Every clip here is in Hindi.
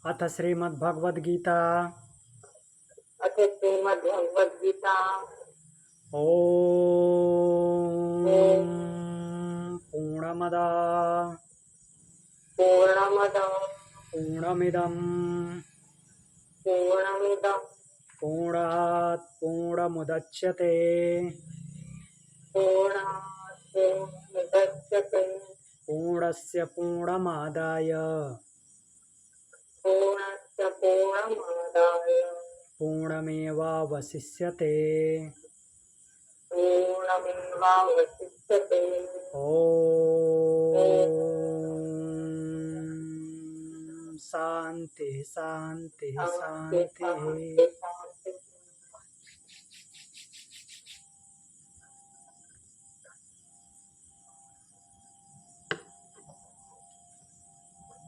अथ श्रीमद्भगवद्गीता अथ श्रीमद्भगवद्गीता ॐ ओम पूर्णमदा पूर्णमद पूर्णमिदं पूर्णमिदं पूर्णात् पूर्णमुदच्यते पूर्णात् पूर्णमुदच्यते पूर्णस्य पूर्णमादाय पूर्णस्य पूर्णमादाय पूर्णमेवावशिष्यते। पूर्णमेवावशिष्यते। ॐ शान्ति शान्ति शान्ति शान्तिः। शान्ति शान्ति।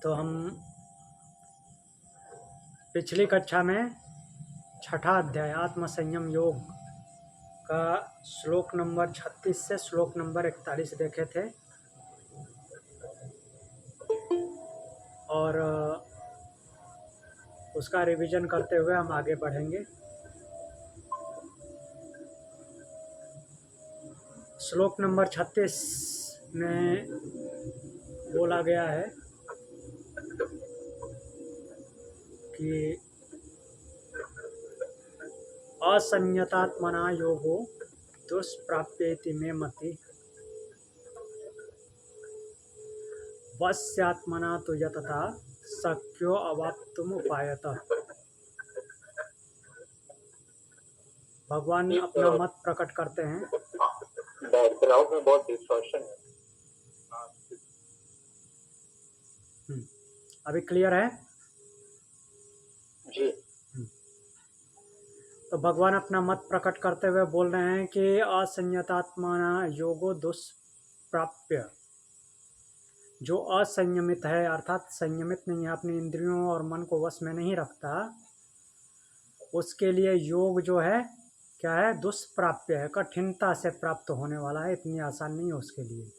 तो हम पिछली कक्षा में छठा अध्याय आत्म संयम योग का श्लोक नंबर 36 से श्लोक नंबर 41 देखे थे और उसका रिवीजन करते हुए हम आगे बढ़ेंगे। श्लोक नंबर 36 में बोला गया है कि असंयतात्मना योगो दुष्प्राप्येति मे मति वस्यात्मना तो यतता शक्यो अवाप्तुम उपायतः। भगवान अपना मत प्रकट करते हैं। बैकग्राउंड में बहुत डिस्टॉर्शन है। अभी क्लियर है जी। तो भगवान अपना मत प्रकट करते हुए बोल रहे हैं कि असंयतात्मना योगो दुष्प्राप्य, जो असंयमित है अर्थात संयमित नहीं है, अपनी इंद्रियों और मन को वश में नहीं रखता, उसके लिए योग जो है क्या है, दुष्प्राप्य है, कठिनता से प्राप्त होने वाला है, इतनी आसान नहीं है उसके लिए।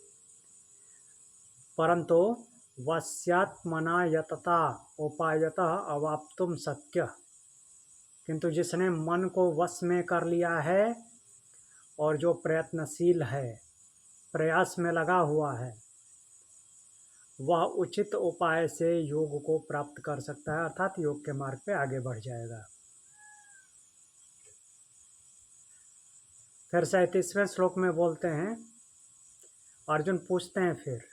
परंतु वश्यात्मना यतता उपायतः अवाप्तुम शक्य, किंतु जिसने मन को वश में कर लिया है और जो प्रयत्नशील है, प्रयास में लगा हुआ है, वह उचित उपाय से योग को प्राप्त कर सकता है, अर्थात योग के मार्ग पे आगे बढ़ जाएगा। फिर 37वें श्लोक में बोलते हैं, अर्जुन पूछते हैं, फिर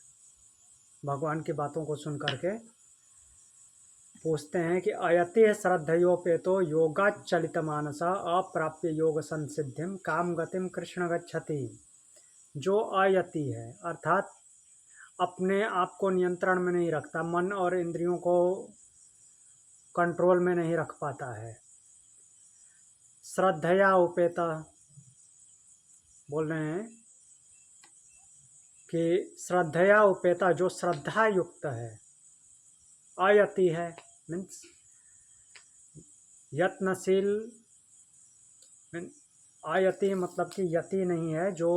भगवान की बातों को सुन करके पूछते हैं कि अयति श्रद्धयोपेतो योगाच्चलित मानसा अप्राप्य योग संसिद्धिम काम गतिम कृष्ण गच्छति। जो अयति है अर्थात अपने आप को नियंत्रण में नहीं रखता, मन और इंद्रियों को कंट्रोल में नहीं रख पाता है। श्रद्धया उपेता बोल रहे हैं कि श्रद्धया उपेता, जो श्रद्धा युक्त है, अयति है मीन्स यत्नशील, आयति मतलब कि यति नहीं है, जो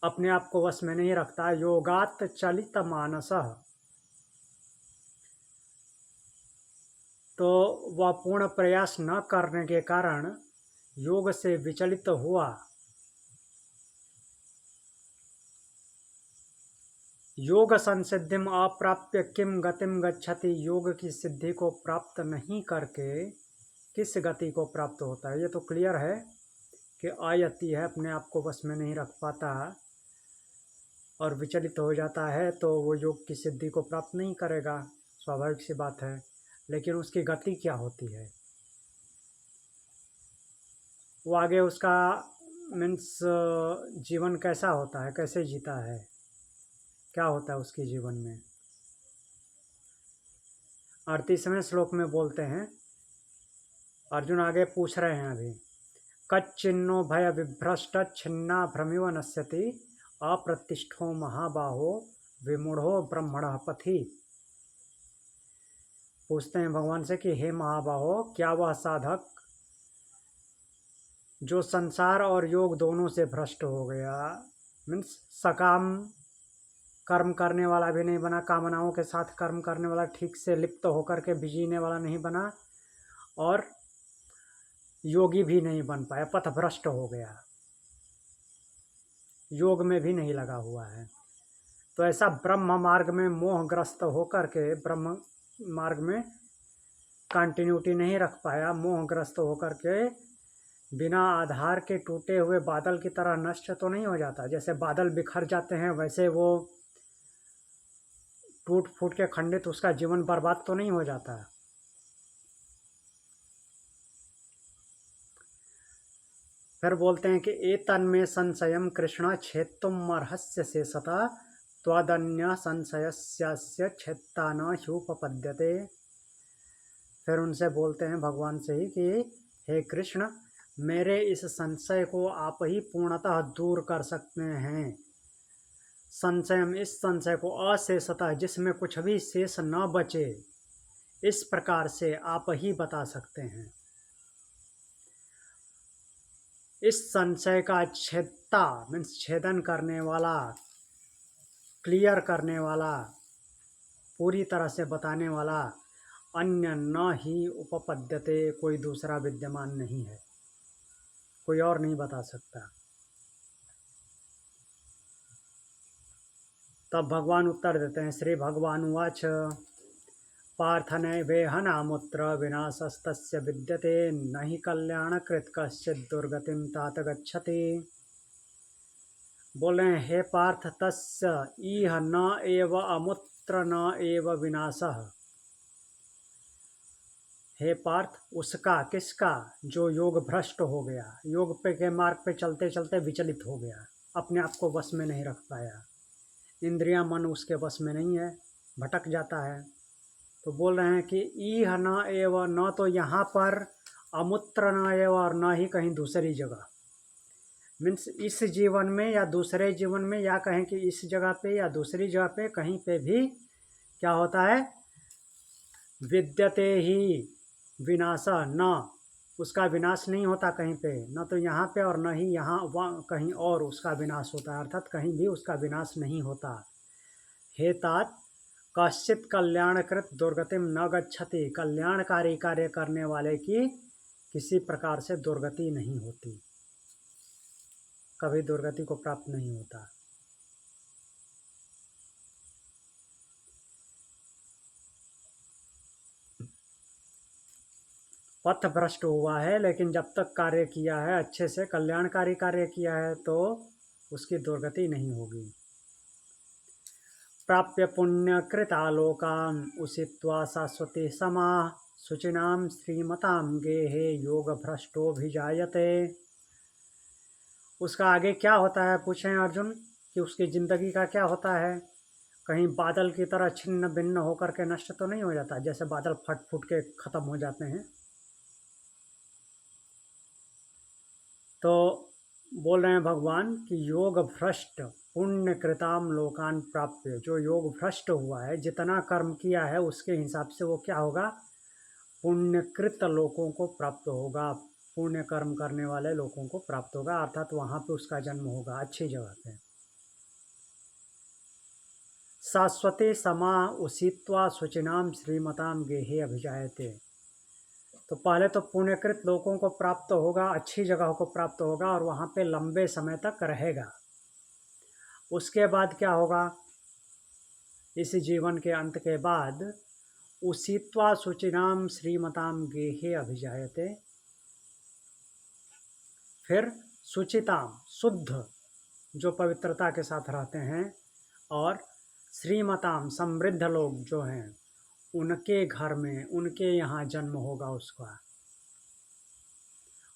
अपने आप को वश में नहीं रखता। योगात चलित मानसः, तो वह पूर्ण प्रयास न करने के कारण योग से विचलित हुआ, योग संसिद्धिम अप्राप्य किम गतिम गच्छति, योग की सिद्धि को प्राप्त नहीं करके किस गति को प्राप्त होता है। ये तो क्लियर है कि आयति है, अपने आप को वश में नहीं रख पाता और विचलित हो जाता है, तो वो योग की सिद्धि को प्राप्त नहीं करेगा, स्वाभाविक सी बात है। लेकिन उसकी गति क्या होती है, वो आगे उसका मीन्स जीवन कैसा होता है, कैसे जीता है, क्या होता है उसके जीवन में। 38वें श्लोक में बोलते हैं, अर्जुन आगे पूछ रहे हैं अभी, कच्चिन्नो भय विभ्रष्ट छिन्ना भ्रमिव नश्यति अप्रतिष्ठो महाबाहो विमूढ़ो ब्रह्मणः पथि। पूछते हैं भगवान से कि हे महाबाहो, क्या वह साधक जो संसार और योग दोनों से भ्रष्ट हो गया, मीन्स सकाम कर्म करने वाला भी नहीं बना, कामनाओं के साथ कर्म करने वाला, ठीक से लिप्त होकर के भी जीने वाला नहीं बना, और योगी भी नहीं बन पाया, पथभ्रष्ट हो गया, योग में भी नहीं लगा हुआ है। तो ऐसा ब्रह्म मार्ग में मोहग्रस्त होकर के ब्रह्म मार्ग में कंटिन्यूटी नहीं रख पाया, मोहग्रस्त होकर के बिना आधार के टूटे हुए बादल की तरह नष्ट तो नहीं हो जाता। जैसे बादल बिखर जाते हैं वैसे वो टूट फूट के खंडित, उसका जीवन बर्बाद तो नहीं हो जाता। फिर बोलते हैं कि एतन्मे संशयम कृष्ण छेत्तुम अर्हस्य शेषतः त्वदन्य संशयस्यास्य छेत्ता न ह्युपपद्यते। फिर उनसे बोलते हैं भगवान से ही कि हे कृष्ण, मेरे इस संशय को आप ही पूर्णतः दूर कर सकते हैं। संशयम, इस संशय को अशेषतः, जिसमें कुछ भी शेष न बचे, इस प्रकार से आप ही बता सकते हैं। इस संशय का छेदता मीन्स छेदन करने वाला, क्लियर करने वाला, पूरी तरह से बताने वाला अन्य न ही उपपद्यते, कोई दूसरा विद्यमान नहीं है, कोई और नहीं बता सकता। तब भगवान उत्तर देते हैं, श्री भगवान उवाच पार्थनैवेहनामुत्र विनाशस्तस्य विद्यते न हि कल्याणकृत कश्चित् दुर्गतिं तात गच्छति। बोले हे पार्थ, तस्य इह न एव अमुत्र न एव विनाशः। हे पार्थ, उसका, किसका? जो योग भ्रष्ट हो गया, योग पे के मार्ग पे चलते चलते विचलित हो गया, अपने आप को वश में नहीं रख पाया, इंद्रियां मन उसके वश में नहीं है, भटक जाता है। तो बोल रहे हैं कि ईह न एव, न तो यहाँ पर, अमुत्र न एव, और न ही कहीं दूसरी जगह। मीन्स इस जीवन में या दूसरे जीवन में, या कहें कि इस जगह पे या दूसरी जगह पे, कहीं पे भी क्या होता है? विद्यते ही विनाशा, न उसका विनाश नहीं होता कहीं पे, न तो यहाँ पे और न ही यहाँ वहाँ कहीं और उसका विनाश होता है, अर्थात कहीं भी उसका विनाश नहीं होता। हे तात कश्चित कल्याणकृत दुर्गतिम न गच्छति, कल्याणकारी कार्य करने वाले की किसी प्रकार से दुर्गति नहीं होती, कभी दुर्गति को प्राप्त नहीं होता। पथ भ्रष्ट हुआ है, लेकिन जब तक कार्य किया है अच्छे से, कल्याणकारी कार्य किया है, तो उसकी दुर्गति नहीं होगी। प्राप्य पुण्यकृत आलोकान उषित्वा शाश्वती समा शुचिनाम श्रीमताम गेहे योग भ्रष्टो भी जायते। उसका आगे क्या होता है, पूछें अर्जुन कि उसकी ज़िंदगी का क्या होता है? कहीं बादल की तरह छिन्न भिन्न होकर के नष्ट तो नहीं हो जाता, जैसे बादल फट फूट के ख़त्म हो जाते हैं। तो बोल रहे हैं भगवान कि योग भ्रष्ट पुण्य कृताम लोकान प्राप्य, जो योग भ्रष्ट हुआ है, जितना कर्म किया है उसके हिसाब से वो क्या होगा? पुण्यकृत लोगों को प्राप्त होगा, पुण्य कर्म करने वाले लोगों को प्राप्त होगा, अर्थात वहाँ पे उसका जन्म होगा, अच्छी जगह पे। शाश्वती समा उषित्वा शुचिनाम श्रीमताम गेहे अभिजायते। तो पहले तो पुण्यकृत लोगों को प्राप्त होगा, अच्छी जगह को प्राप्त होगा, और वहाँ पे लंबे समय तक रहेगा। उसके बाद क्या होगा? इस जीवन के अंत के बाद उषित्वा शुचिनाम श्रीमताम गेहे अभिजायते, फिर शुचिताम, शुद्ध, जो पवित्रता के साथ रहते हैं, और श्रीमताम, समृद्ध लोग जो हैं, उनके घर में, उनके यहाँ जन्म होगा उसका।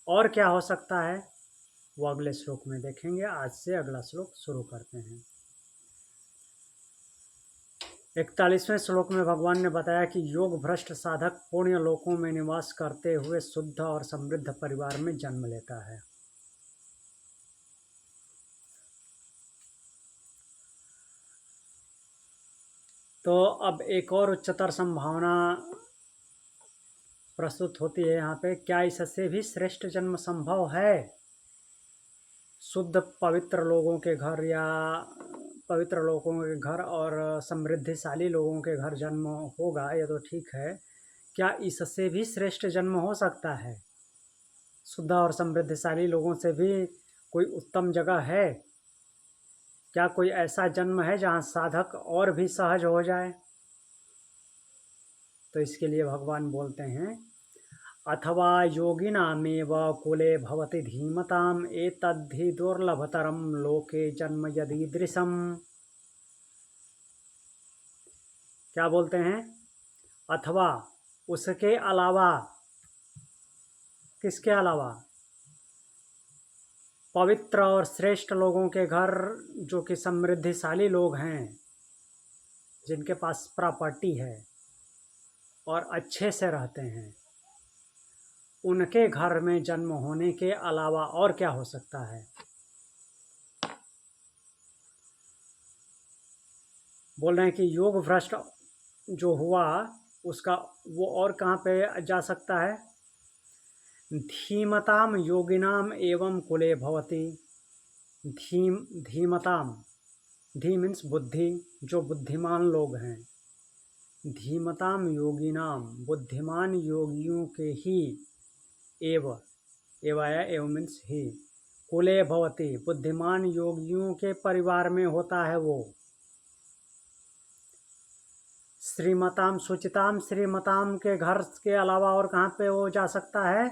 और क्या हो सकता है वो अगले श्लोक में देखेंगे। आज से अगला श्लोक शुरू करते हैं। 41वें श्लोक में भगवान ने बताया कि योग भ्रष्ट साधक पुण्य लोकों में निवास करते हुए शुद्ध और समृद्ध परिवार में जन्म लेता है। तो अब एक और उच्चतर संभावना प्रस्तुत होती है यहाँ पे, क्या इससे भी श्रेष्ठ जन्म संभव है? शुद्ध पवित्र लोगों के घर या पवित्र लोगों के घर और समृद्धिशाली लोगों के घर जन्म होगा, ये तो ठीक है। क्या इससे भी श्रेष्ठ जन्म हो सकता है? शुद्ध और समृद्धिशाली लोगों से भी कोई उत्तम जगह है? क्या कोई ऐसा जन्म है जहाँ साधक और भी सहज हो जाए? तो इसके लिए भगवान बोलते हैं, अथवा योगिनामेव कुले भवति धीमताम एतद्धि दुर्लभतरम लोके जन्म यदीदृशम। क्या बोलते हैं? अथवा, उसके अलावा। किसके अलावा? पवित्र और श्रेष्ठ लोगों के घर, जो कि समृद्धिशाली लोग हैं, जिनके पास प्रॉपर्टी है और अच्छे से रहते हैं, उनके घर में जन्म होने के अलावा और क्या हो सकता है? बोल रहे हैं कि योग भ्रष्ट जो हुआ उसका वो और कहाँ पे जा सकता है? धीमताम योगिनाम एवं कुले भवति। धीमताम, धी मीन्स बुद्धि, जो बुद्धिमान लोग हैं। धीमताम योगिनाम, बुद्धिमान योगियों के ही, एवाया एवं मीन्स ही, कुले भवति, बुद्धिमान योगियों के परिवार में होता है वो। श्रीमताम सुचिताम, श्रीमताम के घर के अलावा और कहाँ पे वो जा सकता है?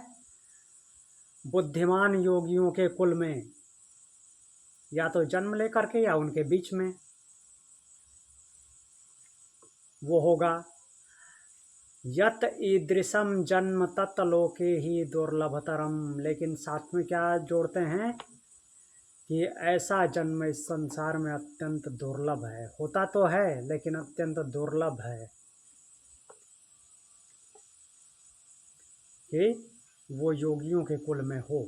बुद्धिमान योगियों के कुल में, या तो जन्म लेकर के या उनके बीच में वो होगा। यत ईदृशम जन्म तत्लोके ही दुर्लभतरम। लेकिन साथ में क्या जोड़ते हैं कि ऐसा जन्म इस संसार में अत्यंत दुर्लभ है। होता तो है लेकिन अत्यंत दुर्लभ है कि वो योगियों के कुल में हो।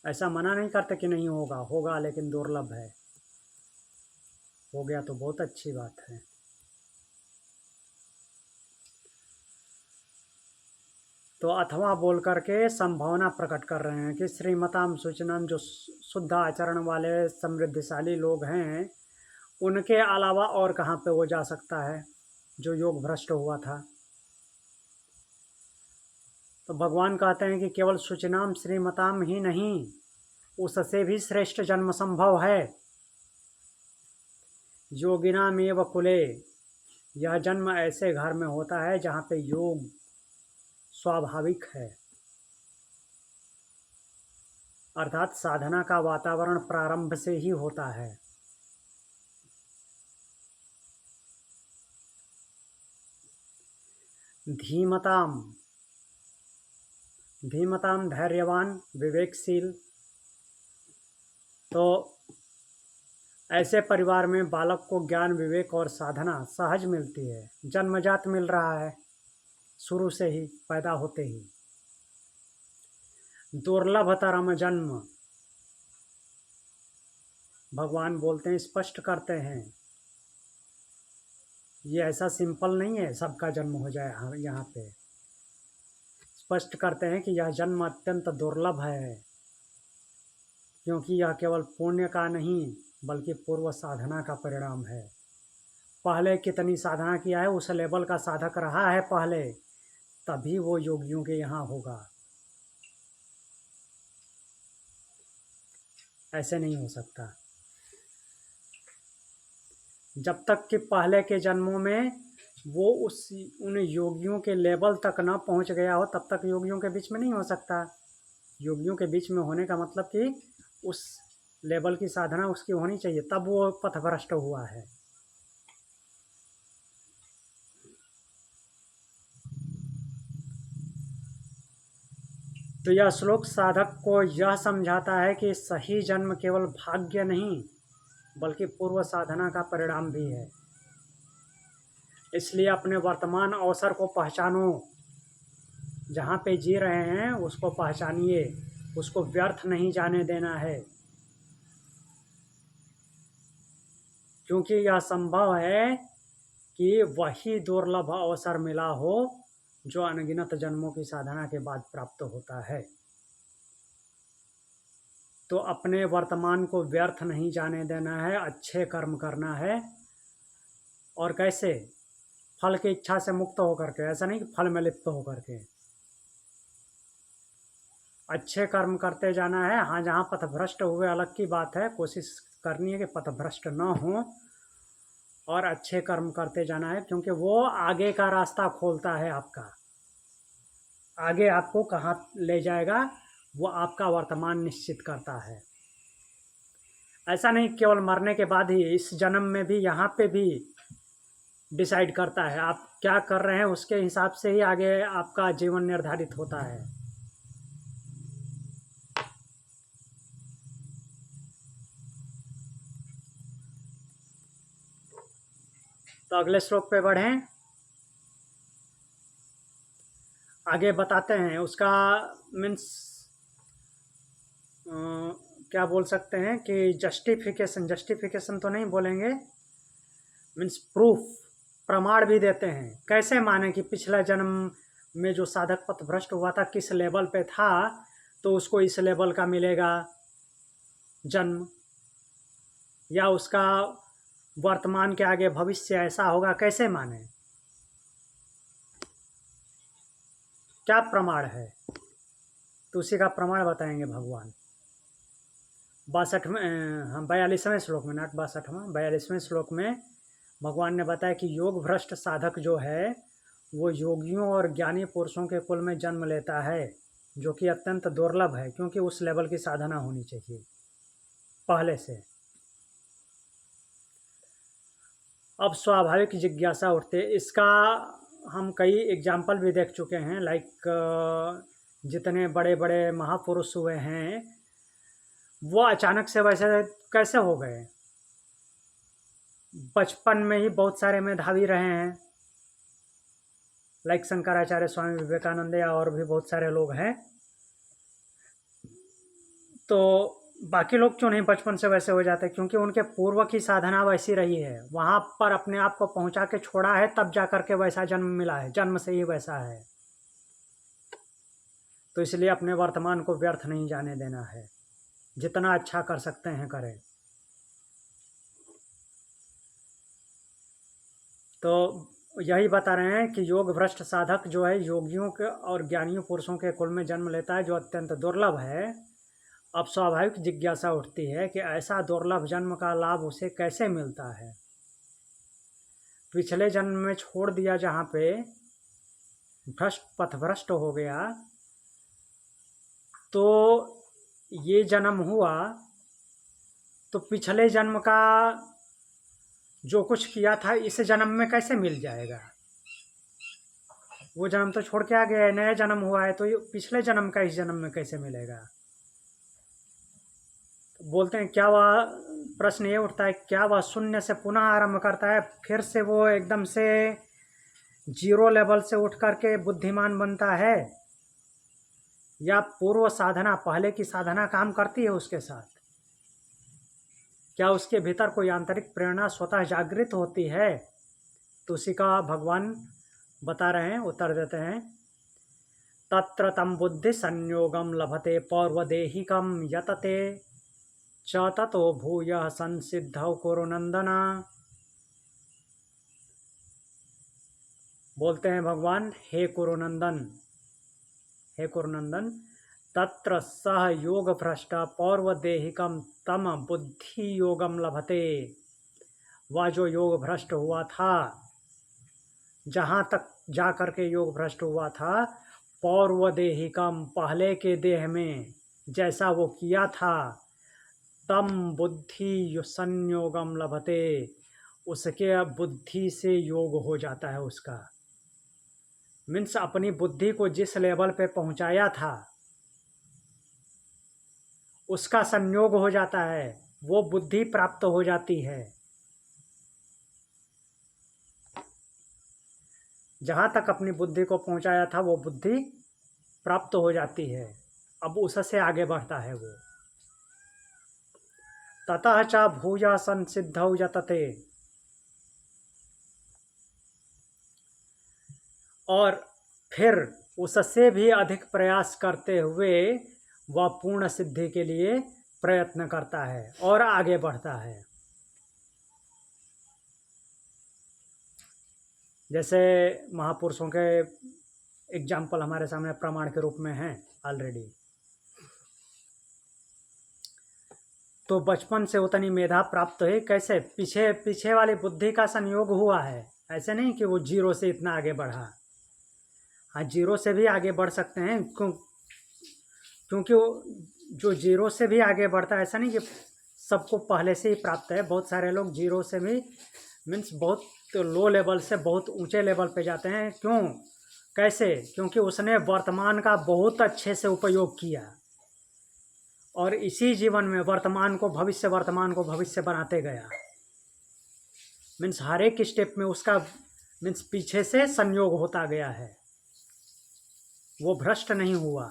ऐसा मना नहीं करते कि नहीं होगा, होगा, लेकिन दुर्लभ है। हो गया तो बहुत अच्छी बात है। तो अथवा बोल करके संभावना प्रकट कर रहे हैं कि श्रीमताम सूचनाम, जो शुद्ध आचरण वाले समृद्धिशाली लोग हैं, उनके अलावा और कहाँ पे वो जा सकता है जो योग भ्रष्ट हुआ था? तो भगवान कहते हैं कि केवल सूचनाम श्रीमताम ही नहीं, उससे भी श्रेष्ठ जन्म संभव है। योगिनामेव कुले, यह जन्म ऐसे घर में होता है जहाँ पे योग स्वाभाविक है, अर्थात साधना का वातावरण प्रारंभ से ही होता है। धीमताम, धीमताम धैर्यवान, विवेकशील। तो ऐसे परिवार में बालक को ज्ञान, विवेक और साधना सहज मिलती है, जन्मजात मिल रहा है, शुरू से ही, पैदा होते ही। दुर्लभतरम जन्म, भगवान बोलते हैं, स्पष्ट करते हैं, ये ऐसा सिंपल नहीं है सबका जन्म हो जाए। यहाँ पे स्पष्ट करते हैं कि यह जन्म अत्यंत दुर्लभ है, क्योंकि यह केवल पुण्य का नहीं बल्कि पूर्व साधना का परिणाम है। पहले कितनी साधना किया है, उस लेवल का साधक रहा है पहले, तभी वो योगियों के यहाँ होगा। ऐसे नहीं हो सकता। जब तक कि पहले के जन्मों में वो उन योगियों के लेवल तक ना पहुंच गया हो, तब तक योगियों के बीच में नहीं हो सकता। योगियों के बीच में होने का मतलब कि उस लेवल की साधना उसकी होनी चाहिए, तब वो पथभ्रष्ट हुआ है। तो यह श्लोक साधक को यह समझाता है कि सही जन्म केवल भाग्य नहीं बल्कि पूर्व साधना का परिणाम भी है। इसलिए अपने वर्तमान अवसर को पहचानो, जहाँ पे जी रहे हैं उसको पहचानिए, उसको व्यर्थ नहीं जाने देना है, क्योंकि यह संभव है कि वही दुर्लभ अवसर मिला हो जो अनगिनत जन्मों की साधना के बाद प्राप्त होता है। तो अपने वर्तमान को व्यर्थ नहीं जाने देना है, अच्छे कर्म करना है। और कैसे? फल की इच्छा से मुक्त होकर के, ऐसा नहीं कि फल में लिप्त होकर के। अच्छे कर्म करते जाना है। हाँ, जहाँ पथभ्रष्ट हुए अलग की बात है, कोशिश करनी है कि पथभ्रष्ट न हो और अच्छे कर्म करते जाना है, क्योंकि वो आगे का रास्ता खोलता है आपका। आगे आपको कहाँ ले जाएगा वो आपका वर्तमान निश्चित करता है। ऐसा नहीं केवल मरने के बाद ही, इस जन्म में भी, यहाँ पे भी डिसाइड करता है। आप क्या कर रहे हैं उसके हिसाब से ही आगे आपका जीवन निर्धारित होता है। तो अगले श्लोक पे बढ़ें, आगे बताते हैं उसका मीन्स क्या बोल सकते हैं कि जस्टिफिकेशन तो नहीं बोलेंगे, मीन्स प्रूफ, प्रमाण भी देते हैं। कैसे माने कि पिछला जन्म में जो साधक पथभ्रष्ट हुआ था किस लेवल पे था, तो उसको इस लेवल का मिलेगा जन्म, या उसका वर्तमान के आगे भविष्य ऐसा होगा, कैसे माने? क्या प्रमाण है? तो उसी का प्रमाण बताएंगे भगवान 62वें, हम 42वें श्लोक में, नॉट 62वां, 42वें श्लोक में भगवान ने बताया कि योग भ्रष्ट साधक जो है वो योगियों और ज्ञानी पुरुषों के कुल में जन्म लेता है, जो कि अत्यंत दुर्लभ है, क्योंकि उस लेवल की साधना होनी चाहिए पहले से। अब स्वाभाविक जिज्ञासा उठते, इसका हम कई एग्जाम्पल भी देख चुके हैं, लाइक जितने बड़े बड़े महापुरुष हुए हैं वो अचानक से वैसे कैसे हो गए? बचपन में ही बहुत सारे मेधावी रहे हैं, लाइक शंकराचार्य, स्वामी विवेकानंद या और भी बहुत सारे लोग हैं। तो बाकी लोग क्यों नहीं बचपन से वैसे हो जाते? क्योंकि उनके पूर्व की साधना वैसी रही है, वहाँ पर अपने आप को पहुँचा के छोड़ा है, तब जा कर के वैसा जन्म मिला है, जन्म से ही वैसा है। तो इसलिए अपने वर्तमान को व्यर्थ नहीं जाने देना है, जितना अच्छा कर सकते हैं करें। तो यही बता रहे हैं कि योग भ्रष्ट साधक जो है योगियों के और ज्ञानियों पुरुषों के कुल में जन्म लेता है, जो अत्यंत दुर्लभ है। अब स्वाभाविक जिज्ञासा उठती है कि ऐसा दुर्लभ जन्म का लाभ उसे कैसे मिलता है? पिछले जन्म में छोड़ दिया जहाँ पे पथभ्रष्ट हो गया, तो ये जन्म हुआ, तो पिछले जन्म का जो कुछ किया था इस जन्म में कैसे मिल जाएगा? वो जन्म तो छोड़ के आ गया है, नया जन्म हुआ है, तो ये पिछले जन्म का इस जन्म में कैसे मिलेगा? तो बोलते हैं क्या वह, प्रश्न ये उठता है, क्या वह शून्य से पुनः आरंभ करता है, फिर से वो एकदम से जीरो लेवल से उठ करके बुद्धिमान बनता है, या पूर्व साधना, पहले की साधना काम करती है उसके साथ? क्या उसके भीतर कोई आंतरिक प्रेरणा स्वतः जागृत होती है? तो उसी का भगवान बता रहे हैं, उत्तर देते हैं, तत्र तम बुद्धि संयोगम लभते पौर्वदेहिकम यतते च ततो भूयः संसिद्धौ कुरुनंदना। बोलते हैं भगवान, हे कुरुनंदन, हे कुरुनंदन, तत्र सह योग भ्रष्ट पौर्वदेहिकम तम बुद्धि योगम लभते। वह जो योग भ्रष्ट हुआ था, जहाँ तक जा कर के योग भ्रष्ट हुआ था, पौर्वदेहिकम, पहले के देह में जैसा वो किया था, तम बुद्धि संयोगम लभते, उसके बुद्धि से योग हो जाता है उसका। मीन्स अपनी बुद्धि को जिस लेवल पे पहुंचाया था उसका संयोग हो जाता है, वो बुद्धि प्राप्त हो जाती है। जहाँ तक अपनी बुद्धि को पहुंचाया था वो बुद्धि प्राप्त हो जाती है, अब उससे आगे बढ़ता है वो। ततः च भूय संसिद्धौ यतते, और फिर उससे भी अधिक प्रयास करते हुए वह पूर्ण सिद्धि के लिए प्रयत्न करता है और आगे बढ़ता है। जैसे महापुरुषों के एग्जाम्पल हमारे सामने प्रमाण के रूप में हैं ऑलरेडी। तो बचपन से उतनी मेधा प्राप्त हुई कैसे? पीछे पीछे वाली बुद्धि का संयोग हुआ है। ऐसे नहीं कि वो जीरो से इतना आगे बढ़ा। हाँ, जीरो से भी आगे बढ़ सकते हैं, क्योंकि वो जो जीरो से भी आगे बढ़ता है, ऐसा नहीं कि सबको पहले से ही प्राप्त है। बहुत सारे लोग जीरो से भी मीन्स बहुत लो लेवल से बहुत ऊंचे लेवल पे जाते हैं। क्यों? कैसे? क्योंकि उसने वर्तमान का बहुत अच्छे से उपयोग किया और इसी जीवन में वर्तमान को भविष्य बनाते गया। मीन्स हर एक स्टेप में उसका मीन्स पीछे से संयोग होता गया है, वो भ्रष्ट नहीं हुआ।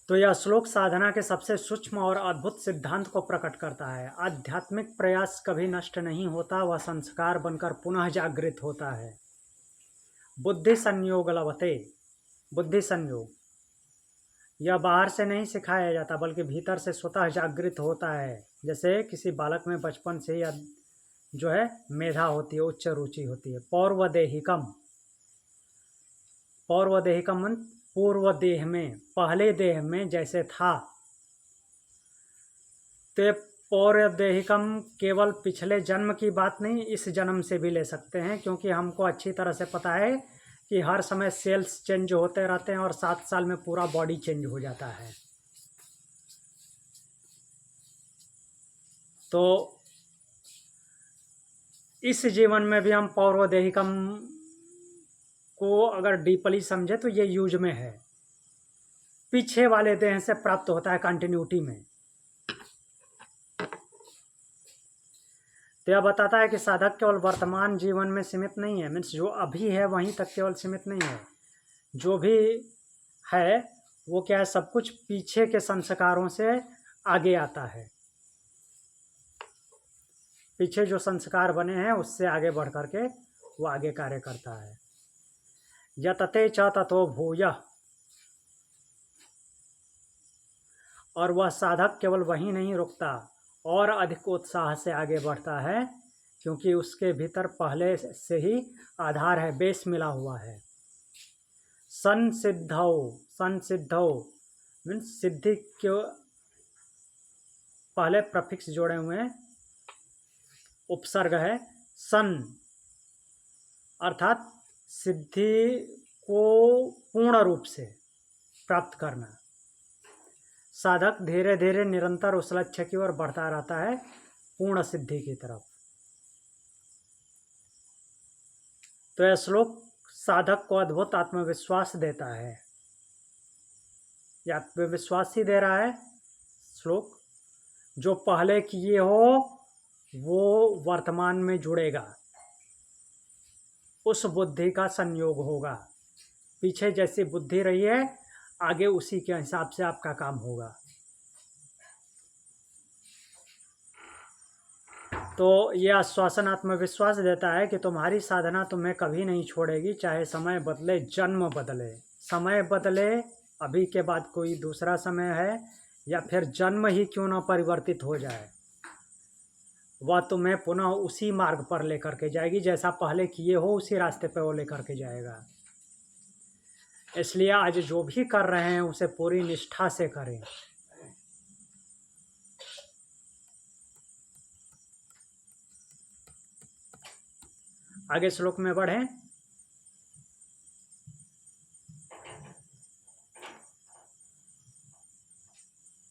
तो यह श्लोक साधना के सबसे सूक्ष्म और अद्भुत सिद्धांत को प्रकट करता है। आध्यात्मिक प्रयास कभी नष्ट नहीं होता, वह संस्कार बनकर पुनः जागृत होता है। बुद्धि संयोग लभते, बुद्धि संयोग यह बाहर से नहीं सिखाया जाता बल्कि भीतर से स्वतः जागृत होता है। जैसे किसी बालक में बचपन से ही जो है मेधा होती है, उच्च रुचि होती है। पौर्वदेहिकम, पौर्वदेहिकम पूर्व देह में, पहले देह में जैसे था। तो पौर्वदेहिकम केवल पिछले जन्म की बात नहीं, इस जन्म से भी ले सकते हैं, क्योंकि हमको अच्छी तरह से पता है कि हर समय सेल्स चेंज होते रहते हैं और 7 साल में पूरा बॉडी चेंज हो जाता है। तो इस जीवन में भी हम पौर्वदेहिकम को अगर डीपली समझे तो ये यूज में है, पीछे वाले देह से प्राप्त होता है कंटिन्यूटी में। तो यह बताता है कि साधक केवल वर्तमान जीवन में सीमित नहीं है, मीन्स जो अभी है वहीं तक केवल सीमित नहीं है। जो भी है वो क्या है, सब कुछ पीछे के संस्कारों से आगे आता है। पीछे जो संस्कार बने हैं उससे आगे बढ़ करके वो आगे कार्य करता है। यतते च ततो भूयः, और वह साधक केवल वहीं नहीं रुकता और अधिक उत्साह से आगे बढ़ता है, क्योंकि उसके भीतर पहले से ही आधार है, बेस मिला हुआ है। संसिद्धौ, संसिद्धौ मीन्स सिद्धि के पहले प्रफिक्स जोड़े हुए हैं, उपसर्ग है सन, अर्थात सिद्धि को पूर्ण रूप से प्राप्त करना। साधक धीरे धीरे निरंतर उस लक्ष्य की ओर बढ़ता रहता है, पूर्ण सिद्धि की तरफ। तो यह श्लोक साधक को अद्भुत आत्मविश्वास देता है। यह आत्मविश्वास ही दे रहा है श्लोक। जो पहले किए हो वो वर्तमान में जुड़ेगा, उस बुद्धि का संयोग होगा। पीछे जैसी बुद्धि रही है आगे उसी के हिसाब से आपका काम होगा। तो यह आश्वासन आत्मविश्वास देता है कि तुम्हारी साधना तुम्हें कभी नहीं छोड़ेगी, चाहे समय बदले, जन्म बदले। समय बदले, अभी के बाद कोई दूसरा समय है, या फिर जन्म ही क्यों ना परिवर्तित हो जाए, वह तुम्हें पुनः उसी मार्ग पर लेकर के जाएगी। जैसा पहले किए हो उसी रास्ते पर वो लेकर के जाएगा। इसलिए आज जो भी कर रहे हैं उसे पूरी निष्ठा से करें। आगे श्लोक में बढ़ें।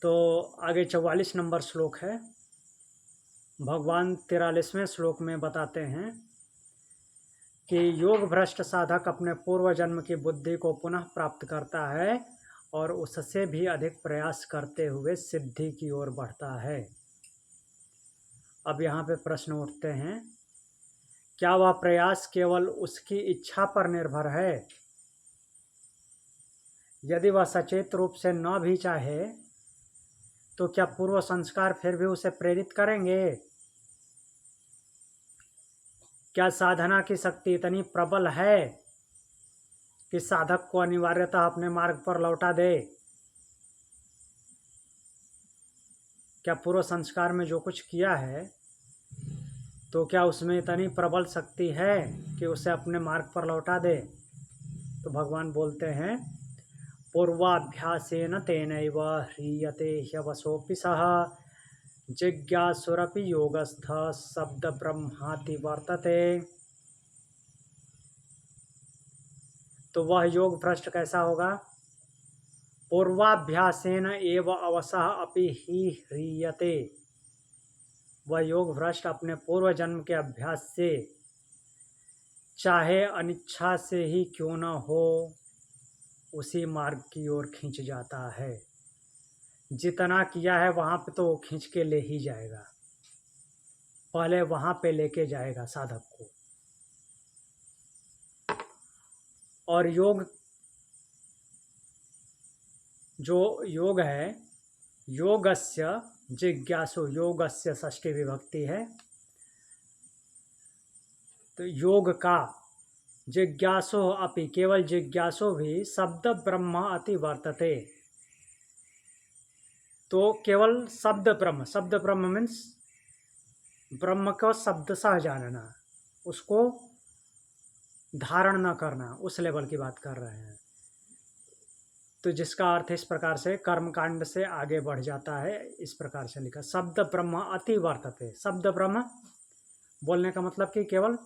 तो आगे 44 नंबर श्लोक है। भगवान 43वें श्लोक में बताते हैं कि योग भ्रष्ट साधक अपने पूर्व जन्म की बुद्धि को पुनः प्राप्त करता है और उससे भी अधिक प्रयास करते हुए सिद्धि की ओर बढ़ता है। अब यहाँ पे प्रश्न उठते हैं, क्या वह प्रयास केवल उसकी इच्छा पर निर्भर है? यदि वह सचेत रूप से न भी चाहे तो क्या पूर्व संस्कार फिर भी उसे प्रेरित करेंगे? क्या साधना की शक्ति इतनी प्रबल है कि साधक को अनिवार्यतः अपने मार्ग पर लौटा दे। क्या पूर्व संस्कार में जो कुछ किया है तो क्या उसमें इतनी प्रबल शक्ति है कि उसे अपने मार्ग पर लौटा दे? तो भगवान बोलते हैं पूर्वाभ्यासेन तेनैव ह्रियते ह्यवसोऽपि सः जिज्ञासुरपि योगस्थ शब्द ब्रह्माति वर्तते। तो वह योग भ्रष्ट कैसा होगा? पूर्वाभ्यासेन एव अवसः अपि ही ह्रियते। वह योग भ्रष्ट अपने पूर्व जन्म के अभ्यास से, चाहे अनिच्छा से ही क्यों न हो, उसी मार्ग की ओर खींच जाता है। जितना किया है वहाँ पे तो वो खींच के ले ही जाएगा, पहले वहाँ पे लेके जाएगा साधक को। और योग, जो योग है, योगस्य जिज्ञासु, योगस्य षष्ठी विभक्ति है, तो योग का जिज्ञासु अपि, केवल जिज्ञासु भी शब्द ब्रह्म अति वर्तते। तो केवल शब्द ब्रह्म मीन्स ब्रह्म को शब्द सह जानना, उसको धारण न करना, उस लेवल की बात कर रहे हैं। तो जिसका अर्थ इस प्रकार से कर्मकांड से आगे बढ़ जाता है, इस प्रकार से लिखा शब्द ब्रह्म अति वर्तते। शब्द ब्रह्म बोलने का मतलब कि केवल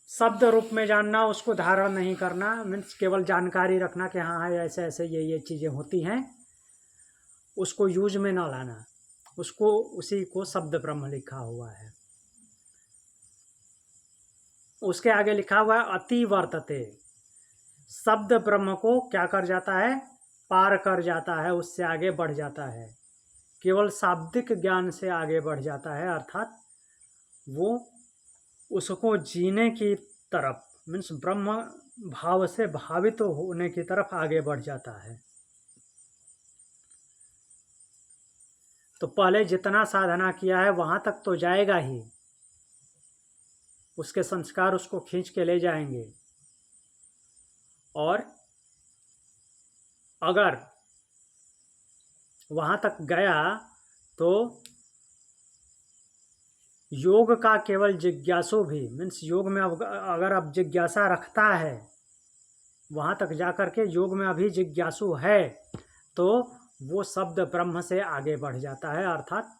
शब्द रूप में जानना, उसको धारण नहीं करना, मीन्स केवल जानकारी रखना कि हाँ ऐसे ऐसे ये चीज़ें होती हैं, उसको यूज में ना लाना, उसको, उसी को शब्द ब्रह्म लिखा हुआ है। उसके आगे लिखा हुआ है अति वर्तते। शब्द ब्रह्म को क्या कर जाता है? पार कर जाता है, उससे आगे बढ़ जाता है, केवल शाब्दिक ज्ञान से आगे बढ़ जाता है, अर्थात वो उसको जीने की तरफ, मीन्स ब्रह्म भाव से भावित होने की तरफ आगे बढ़ जाता है। तो पहले जितना साधना किया है वहाँ तक तो जाएगा ही, उसके संस्कार उसको खींच के ले जाएंगे। और अगर वहाँ तक गया तो योग का केवल जिज्ञासु भी, मीन्स योग में अगर अब जिज्ञासा रखता है, वहाँ तक जाकर के योग में अभी जिज्ञासु है, तो वो शब्द ब्रह्म से आगे बढ़ जाता है, अर्थात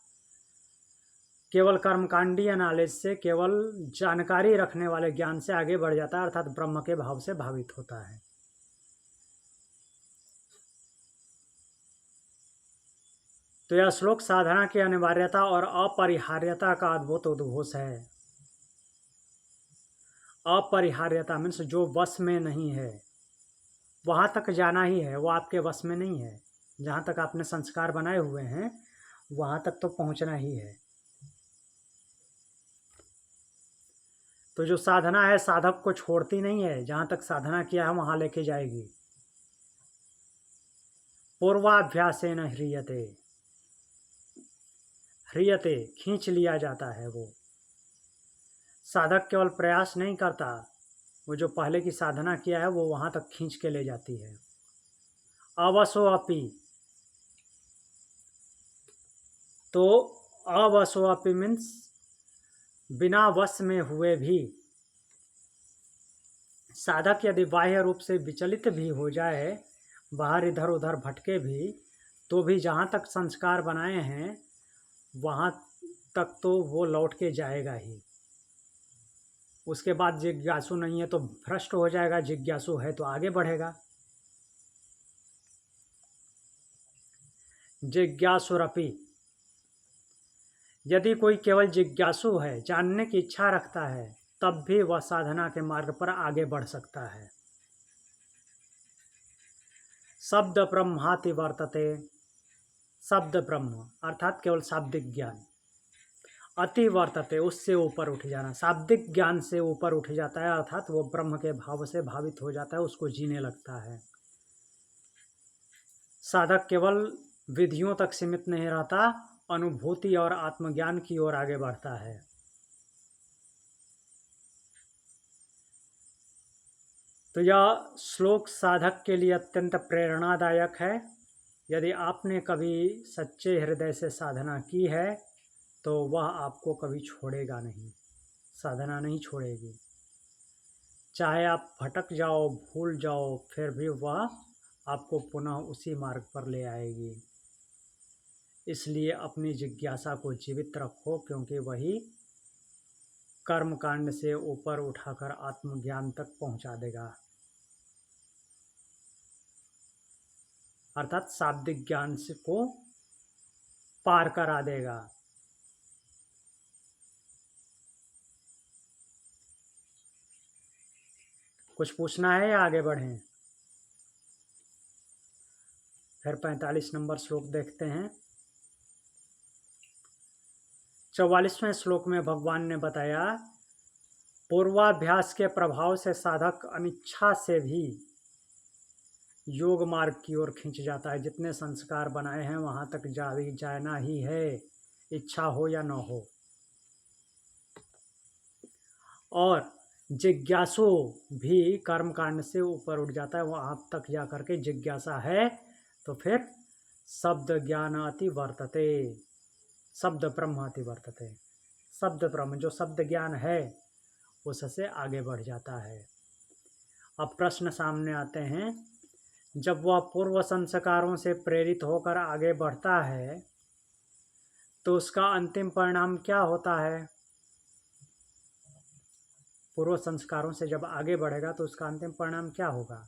केवल कर्मकांडीय नॉलेज से, केवल जानकारी रखने वाले ज्ञान से आगे बढ़ जाता है, अर्थात ब्रह्म के भाव से भावित होता है। तो यह श्लोक साधना की अनिवार्यता और अपरिहार्यता का अद्भुत उद्घोष है। अपरिहार्यता मीन्स जो वश में नहीं है, वहाँ तक जाना ही है, वो आपके वश में नहीं है। जहाँ तक आपने संस्कार बनाए हुए हैं वहाँ तक तो पहुँचना ही है। तो जो साधना है साधक को छोड़ती नहीं है, जहाँ तक साधना किया है वहाँ लेके जाएगी। पूर्वाभ्यासेन ह्रियते, ह्रियते खींच लिया जाता है। वो साधक केवल प्रयास नहीं करता, वो जो पहले की साधना किया है वो वहाँ तक खींच के ले जाती है। अवसो अपि, तो अवसो अपि मीन्स बिना वश में हुए भी, साधक यदि बाह्य रूप से विचलित भी हो जाए, बाहर इधर उधर भटके भी, तो भी जहाँ तक संस्कार बनाए हैं वहाँ तक तो वो लौट के जाएगा ही। उसके बाद जिज्ञासु नहीं है तो भ्रष्ट हो जाएगा, जिज्ञासु है तो आगे बढ़ेगा। जिज्ञासुरपि, यदि कोई केवल जिज्ञासु है, जानने की इच्छा रखता है, तब भी वह साधना के मार्ग पर आगे बढ़ सकता है। शब्द ब्रह्माति वर्तते, शब्द ब्रह्म अर्थात केवल शाब्दिक ज्ञान, अति वर्तते उससे ऊपर उठ जाना, शाब्दिक ज्ञान से ऊपर उठ जाता है, अर्थात वो ब्रह्म के भाव से भावित हो जाता है, उसको जीने लगता है। साधक केवल विधियों तक सीमित नहीं रहता, अनुभूति और आत्मज्ञान की ओर आगे बढ़ता है। तो यह श्लोक साधक के लिए अत्यंत प्रेरणादायक है। यदि आपने कभी सच्चे हृदय से साधना की है तो वह आपको कभी छोड़ेगा नहीं, साधना नहीं छोड़ेगी। चाहे आप भटक जाओ, भूल जाओ, फिर भी वह आपको पुनः उसी मार्ग पर ले आएगी। इसलिए अपनी जिज्ञासा को जीवित रखो, क्योंकि वही कर्म कांड से ऊपर उठाकर आत्मज्ञान तक पहुंचा देगा, अर्थात शाब्दिक ज्ञान को पार करा देगा। कुछ पूछना है या आगे बढ़ें? फिर 45 नंबर श्लोक देखते हैं। 44वें श्लोक में भगवान ने बताया, पूर्वाभ्यास के प्रभाव से साधक अनिच्छा से भी योग मार्ग की ओर खिंच जाता है। जितने संस्कार बनाए हैं वहां तक जाना ही है, इच्छा हो या न हो। और जिज्ञासु भी कर्म कांड से ऊपर उठ जाता है, वहां तक जा करके जिज्ञासा है तो फिर शब्द ज्ञान अति वर्तते, शब्द ब्रह्म अति वर्तते, शब्द ब्रह्म जो शब्द ज्ञान है उससे आगे बढ़ जाता है। अब प्रश्न सामने आते हैं, जब वह पूर्व संस्कारों से प्रेरित होकर आगे बढ़ता है तो उसका अंतिम परिणाम क्या होता है? पूर्व संस्कारों से जब आगे बढ़ेगा तो उसका अंतिम परिणाम क्या होगा?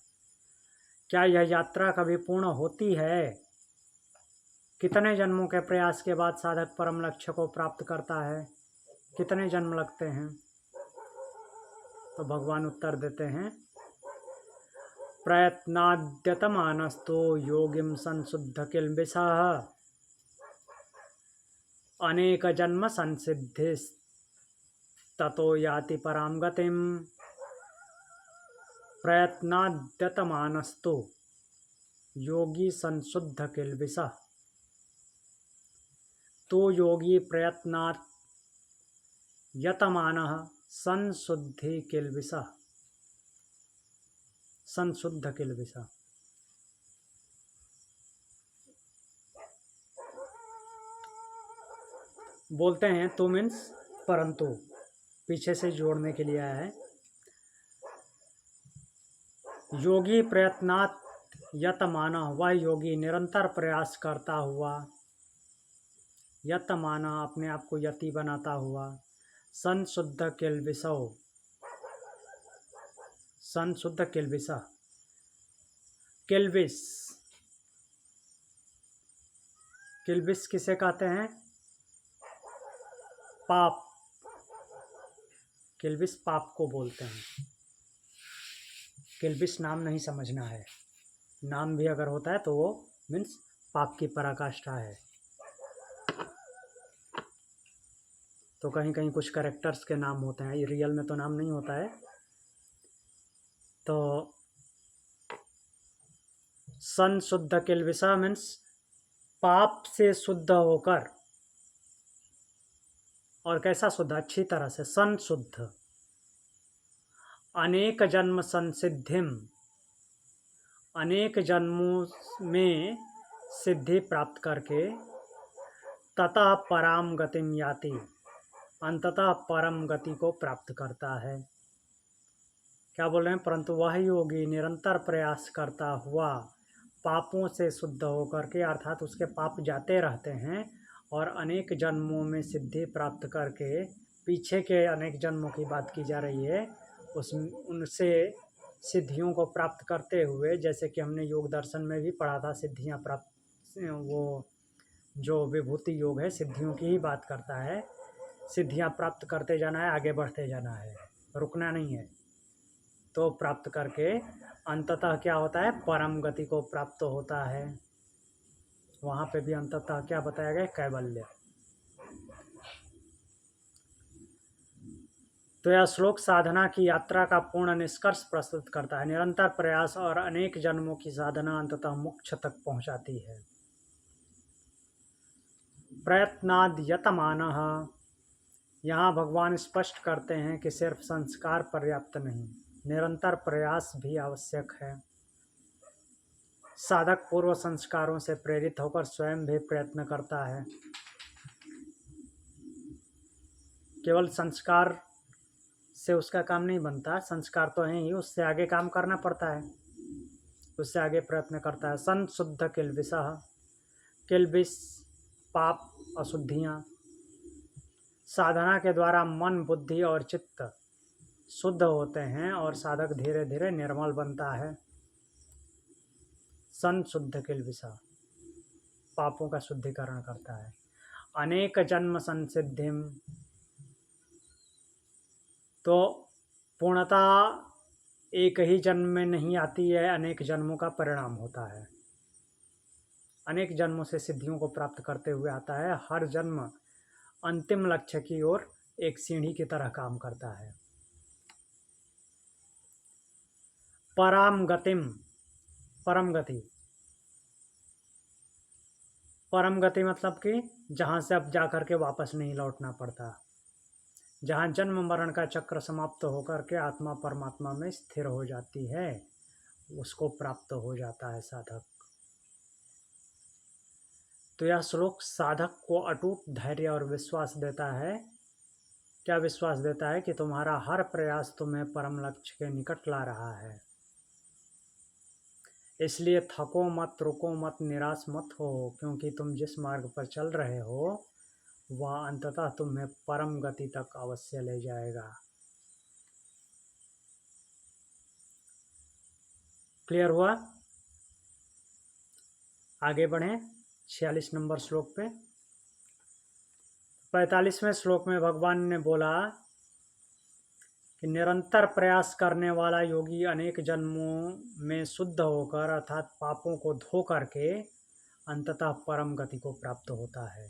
क्या यह यात्रा कभी पूर्ण होती है? कितने जन्मों के प्रयास के बाद साधक परम लक्ष्य को प्राप्त करता है? कितने जन्म लगते हैं? तो भगवान उत्तर देते हैं, प्रयत्नाद्यतमानस्तु योगिम संशुद्ध किल्बिषः अनेक जन्म संसिद्धिस्ततो याति पराम गतिम। प्रयत्नाद्यतमानस्तु योगी संशुद्ध किल्बिषः, तो योगी प्रयत्नात् यतमानः संशुद्धि किल्बिषः, संशुद्ध किल्बिषः। बोलते हैं तो मीन्स परंतु, पीछे से जोड़ने के लिए आया है। योगी प्रयत्नात् यतमानः, वह योगी निरंतर प्रयास करता हुआ, यतमानः अपने आप को यति बनाता हुआ, संशुद्ध किल्बिषः, संशुद्ध किल्बिषः, किल्बिष, किल्बिष किसे कहते हैं? पाप, किल्बिष पाप को बोलते हैं। किल्बिष नाम नहीं समझना है, नाम भी अगर होता है तो वो मीन्स पाप की पराकाष्ठा है। तो कहीं कहीं कुछ कैरेक्टर्स के नाम होते हैं, रियल में तो नाम नहीं होता है। तो संशुद्ध किल्बिषः मीन्स पाप से शुद्ध होकर, और कैसा शुद्ध? अच्छी तरह से, संशुद्ध, अनेक जन्म संसिद्धिम, अनेक जन्मों में सिद्धि प्राप्त करके, ततः पराम गतिम याति, अंततः परम गति को प्राप्त करता है। क्या बोल रहे हैं? परंतु वह योगी निरंतर प्रयास करता हुआ पापों से शुद्ध होकर के, अर्थात उसके पाप जाते रहते हैं और अनेक जन्मों में सिद्धि प्राप्त करके, पीछे के अनेक जन्मों की बात की जा रही है, उनसे सिद्धियों को प्राप्त करते हुए, जैसे कि हमने योग दर्शन में भी पढ़ा था, सिद्धियां प्राप्त, वो जो विभूति योग है सिद्धियों की ही बात करता है। सिद्धियां प्राप्त करते जाना है, आगे बढ़ते जाना है, रुकना नहीं है। तो प्राप्त करके अंततः क्या होता है? परम गति को प्राप्त होता है। वहाँ पे भी अंततः क्या बताया गया? कैवल्य। तो यह श्लोक साधना की यात्रा का पूर्ण निष्कर्ष प्रस्तुत करता है। निरंतर प्रयास और अनेक जन्मों की साधना अंततः मोक्ष तक पहुँचाती है। प्रयत्नाद् यतमानः, यहाँ भगवान स्पष्ट करते हैं कि सिर्फ संस्कार पर्याप्त नहीं, निरंतर प्रयास भी आवश्यक है। साधक पूर्व संस्कारों से प्रेरित होकर स्वयं भी प्रयत्न करता है। केवल संस्कार से उसका काम नहीं बनता, संस्कार तो है ही, उससे आगे काम करना पड़ता है, उससे आगे प्रयत्न करता है। संशुद्ध किल्बिषः, किल्बिष पाप अशुद्धियाँ। साधना के द्वारा मन बुद्धि और चित्त शुद्ध होते हैं और साधक धीरे धीरे निर्मल बनता है। संशुद्ध किल्बिषः, पापों का शुद्धिकरण करता है। अनेक जन्म संसिद्धिम, तो पूर्णता एक ही जन्म में नहीं आती है, अनेक जन्मों का परिणाम होता है। अनेक जन्मों से सिद्धियों को प्राप्त करते हुए आता है। हर जन्म अंतिम लक्ष्य की ओर एक सीढ़ी की तरह काम करता है। पराम गतिम, परम गति, परम गति मतलब कि जहाँ से अब जाकर के वापस नहीं लौटना पड़ता, जहाँ जन्म मरण का चक्र समाप्त होकर के आत्मा परमात्मा में स्थिर हो जाती है, उसको प्राप्त हो जाता है साधक। तो यह श्लोक साधक को अटूट धैर्य और विश्वास देता है। क्या विश्वास देता है? कि तुम्हारा हर प्रयास तुम्हें परम लक्ष्य के निकट ला रहा है, इसलिए थको मत, रुको मत, निराश मत हो, क्योंकि तुम जिस मार्ग पर चल रहे हो वह अंततः तुम्हें परम गति तक अवश्य ले जाएगा। क्लियर हुआ? आगे बढ़ें 46 नंबर श्लोक पे। 45वें श्लोक में भगवान ने बोला कि निरंतर प्रयास करने वाला योगी अनेक जन्मों में शुद्ध होकर अर्थात पापों को धो करके अंततः परम गति को प्राप्त होता है।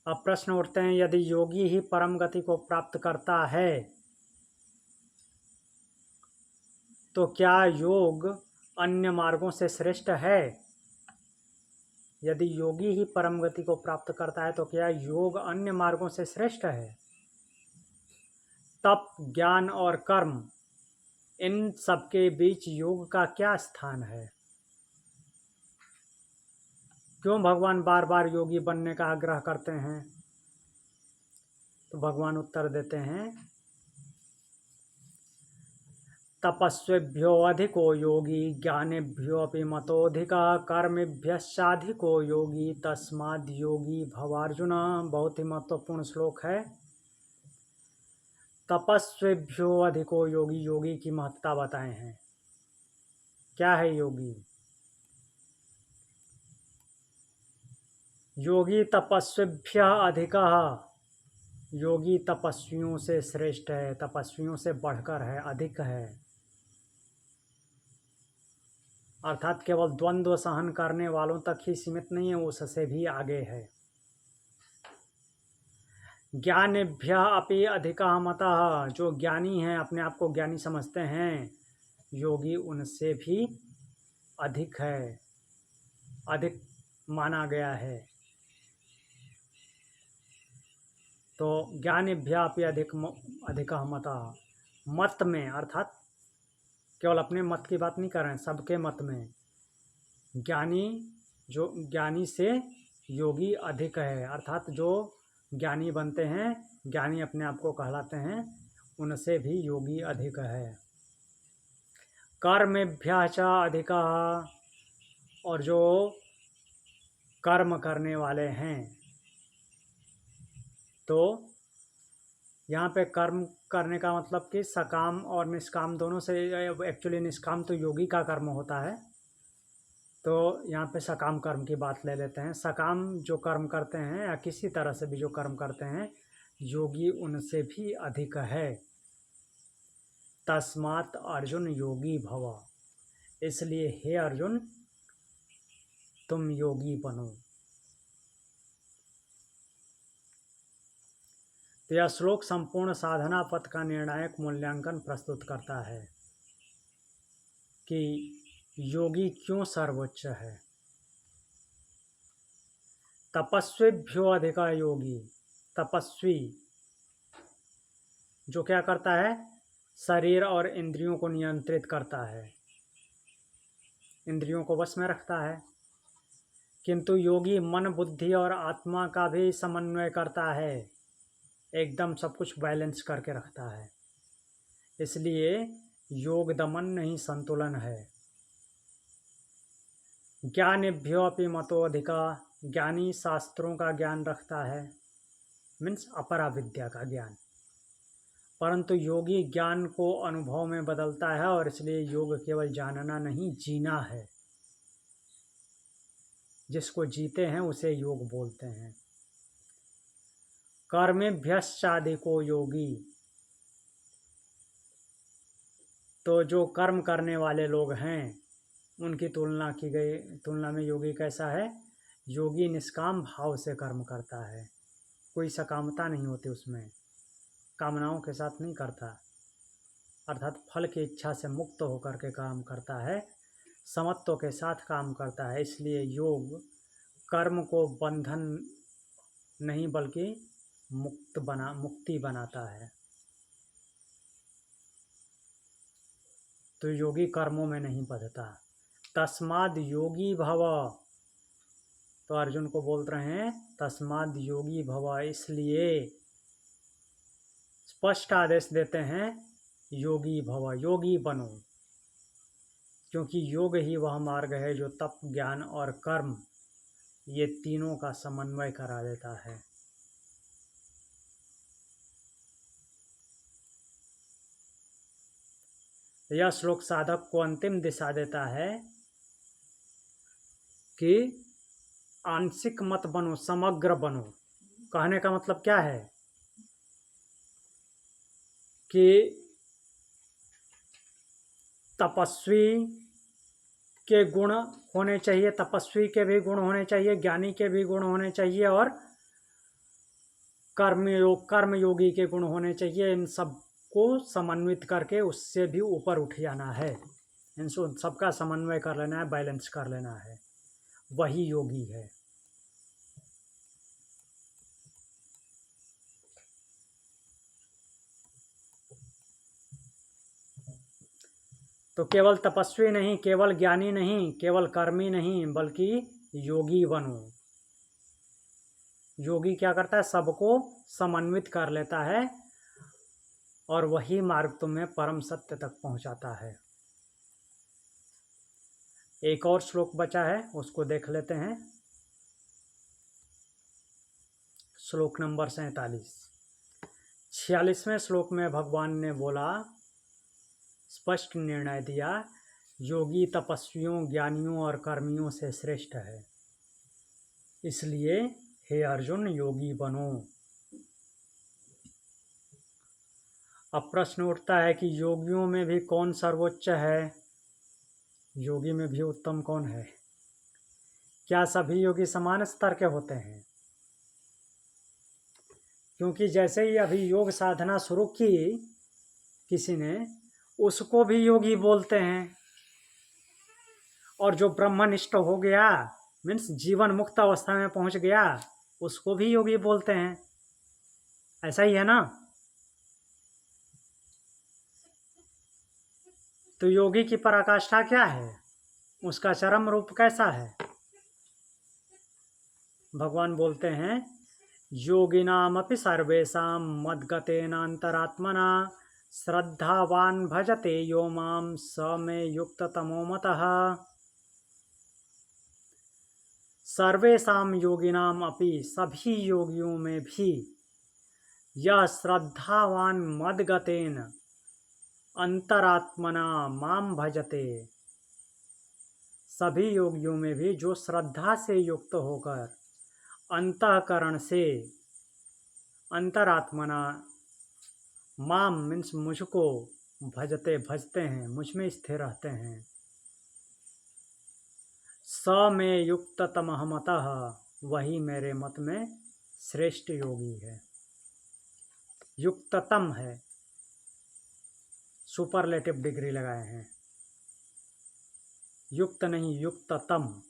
अब प्रश्न उठते हैं, यदि योगी ही परम गति को प्राप्त करता है तो क्या योग अन्य मार्गों से श्रेष्ठ है? यदि योगी ही परम गति को प्राप्त करता है तो क्या योग अन्य मार्गों से श्रेष्ठ है? तप, ज्ञान और कर्म, इन सबके बीच योग का क्या स्थान है? क्यों भगवान बार बार योगी बनने का आग्रह करते हैं? तो भगवान उत्तर देते हैं, तपस्विभ्यो अधिको योगी ज्ञानेभ्यो अपि मतोधिकः कर्मेभ्यश्चाधिको योगी तस्माद् योगी भवार्जुन। बहुत ही महत्वपूर्ण श्लोक है। तपस्विभ्यो अधिको योगी, योगी की महत्ता बताए हैं। क्या है योगी? योगी तपस्विभ्य अधिकः, योगी तपस्वियों से श्रेष्ठ है, तपस्वियों से बढ़कर है, अधिक है, अर्थात केवल द्वंद्व सहन करने वालों तक ही सीमित नहीं है, उससे भी आगे है। ज्ञानेभ्य अपि अधिकः मतः, जो ज्ञानी हैं, अपने आप को ज्ञानी समझते हैं, योगी उनसे भी अधिक है, अधिक माना गया है। तो ज्ञानेभ्य अपि अधिकः मतः, मत में अर्थात केवल अपने मत की बात नहीं कर रहे हैं, सबके मत में ज्ञानी, जो ज्ञानी से योगी अधिक है, अर्थात जो ज्ञानी बनते हैं, ज्ञानी अपने आप को कहलाते हैं, उनसे भी योगी अधिक है। कर्मेभ्यः च अधिकः, और जो कर्म करने वाले हैं, तो यहाँ पे कर्म करने का मतलब कि सकाम और निष्काम दोनों से, एक्चुअली निष्काम तो योगी का कर्म होता है, तो यहाँ पे सकाम कर्म की बात ले लेते हैं। सकाम जो कर्म करते हैं या किसी तरह से भी जो कर्म करते हैं, योगी उनसे भी अधिक है। तस्मात् अर्जुन योगी भव, इसलिए हे अर्जुन तुम योगी बनो। तो यह श्लोक संपूर्ण साधना पथ का निर्णायक मूल्यांकन प्रस्तुत करता है कि योगी क्यों सर्वोच्च है। तपस्विभ्यो अधिका योगी, तपस्वी जो क्या करता है, शरीर और इंद्रियों को नियंत्रित करता है, इंद्रियों को वश में रखता है। किंतु योगी मन बुद्धि और आत्मा का भी समन्वय करता है, एकदम सब कुछ बैलेंस करके रखता है। इसलिए योग दमन नहीं, संतुलन है। ज्ञानेभ्यो अपि मतो अधिका, ज्ञानी शास्त्रों का ज्ञान रखता है, मीन्स अपरा विद्या का ज्ञान। परंतु योगी ज्ञान को अनुभव में बदलता है, और इसलिए योग केवल जानना नहीं, जीना है। जिसको जीते हैं उसे योग बोलते हैं। कर्मेभ्यश्चाधिको योगी, तो जो कर्म करने वाले लोग हैं उनकी तुलना में योगी कैसा है? योगी निष्काम भाव से कर्म करता है, कोई सकामता नहीं होती उसमें, कामनाओं के साथ नहीं करता, अर्थात फल की इच्छा से मुक्त होकर के काम करता है, समत्व के साथ काम करता है। इसलिए योग कर्म को बंधन नहीं बल्कि मुक्ति बनाता है। तो योगी कर्मों में नहीं बंधता। तस्माद् योगी भव, तो अर्जुन को बोल रहे हैं तस्माद् योगी भव, इसलिए स्पष्ट आदेश देते हैं योगी भव, योगी बनो, क्योंकि योग ही वह मार्ग है जो तप, ज्ञान और कर्म ये तीनों का समन्वय करा देता है। यह श्लोक साधक को अंतिम दिशा देता है कि आंशिक मत बनो, समग्र बनो। कहने का मतलब क्या है कि तपस्वी के गुण होने चाहिए, तपस्वी के भी गुण होने चाहिए, ज्ञानी के भी गुण होने चाहिए, और कर्मयोगी के गुण होने चाहिए। इन सब को समन्वित करके उससे भी ऊपर उठ जाना है, इन सबका समन्वय कर लेना है, बैलेंस कर लेना है, वही योगी है। तो केवल तपस्वी नहीं, केवल ज्ञानी नहीं, केवल कर्मी नहीं, बल्कि योगी बनो। योगी क्या करता है? सबको समन्वित कर लेता है, और वही मार्ग तुम्हें परम सत्य तक पहुंचाता है। एक और श्लोक बचा है, उसको देख लेते हैं। श्लोक नंबर 47। 46वें श्लोक में भगवान ने बोला, स्पष्ट निर्णय दिया, योगी तपस्वियों, ज्ञानियों और कर्मियों से श्रेष्ठ है। इसलिए हे अर्जुन, योगी बनो। अब प्रश्न उठता है कि योगियों में भी कौन सर्वोच्च है? योगी में भी उत्तम कौन है? क्या सभी योगी समान स्तर के होते हैं? क्योंकि जैसे ही अभी योग साधना शुरू की किसी ने, उसको भी योगी बोलते हैं, और जो ब्रह्मनिष्ठ हो गया, मीन्स जीवन मुक्त अवस्था में पहुंच गया, उसको भी योगी बोलते हैं। ऐसा ही है ना? तो योगी की पराकाष्ठा क्या है? उसका चरम रूप कैसा है? भगवान बोलते हैं, योगिनामपि सर्वेषां मद्गतेनान्तरात्मना श्रद्धावान भजते यो माम स मे युक्ततमो मतः। सर्वेषां योगिनाम अपि, सभी योगियों में भी, यह श्रद्धावान मद्गतेन अंतरात्मना माम भजते, सभी योगियों में भी जो श्रद्धा से युक्त होकर अंतःकरण से, अंतरात्मना, माम मीन्स मुझको, भजते हैं, मुझ में स्थिर रहते हैं, स में युक्ततमः मतः, वही मेरे मत में श्रेष्ठ योगी है। युक्ततम है, सुपरलेटिव डिग्री लगाए हैं, युक्त नहीं, युक्ततम।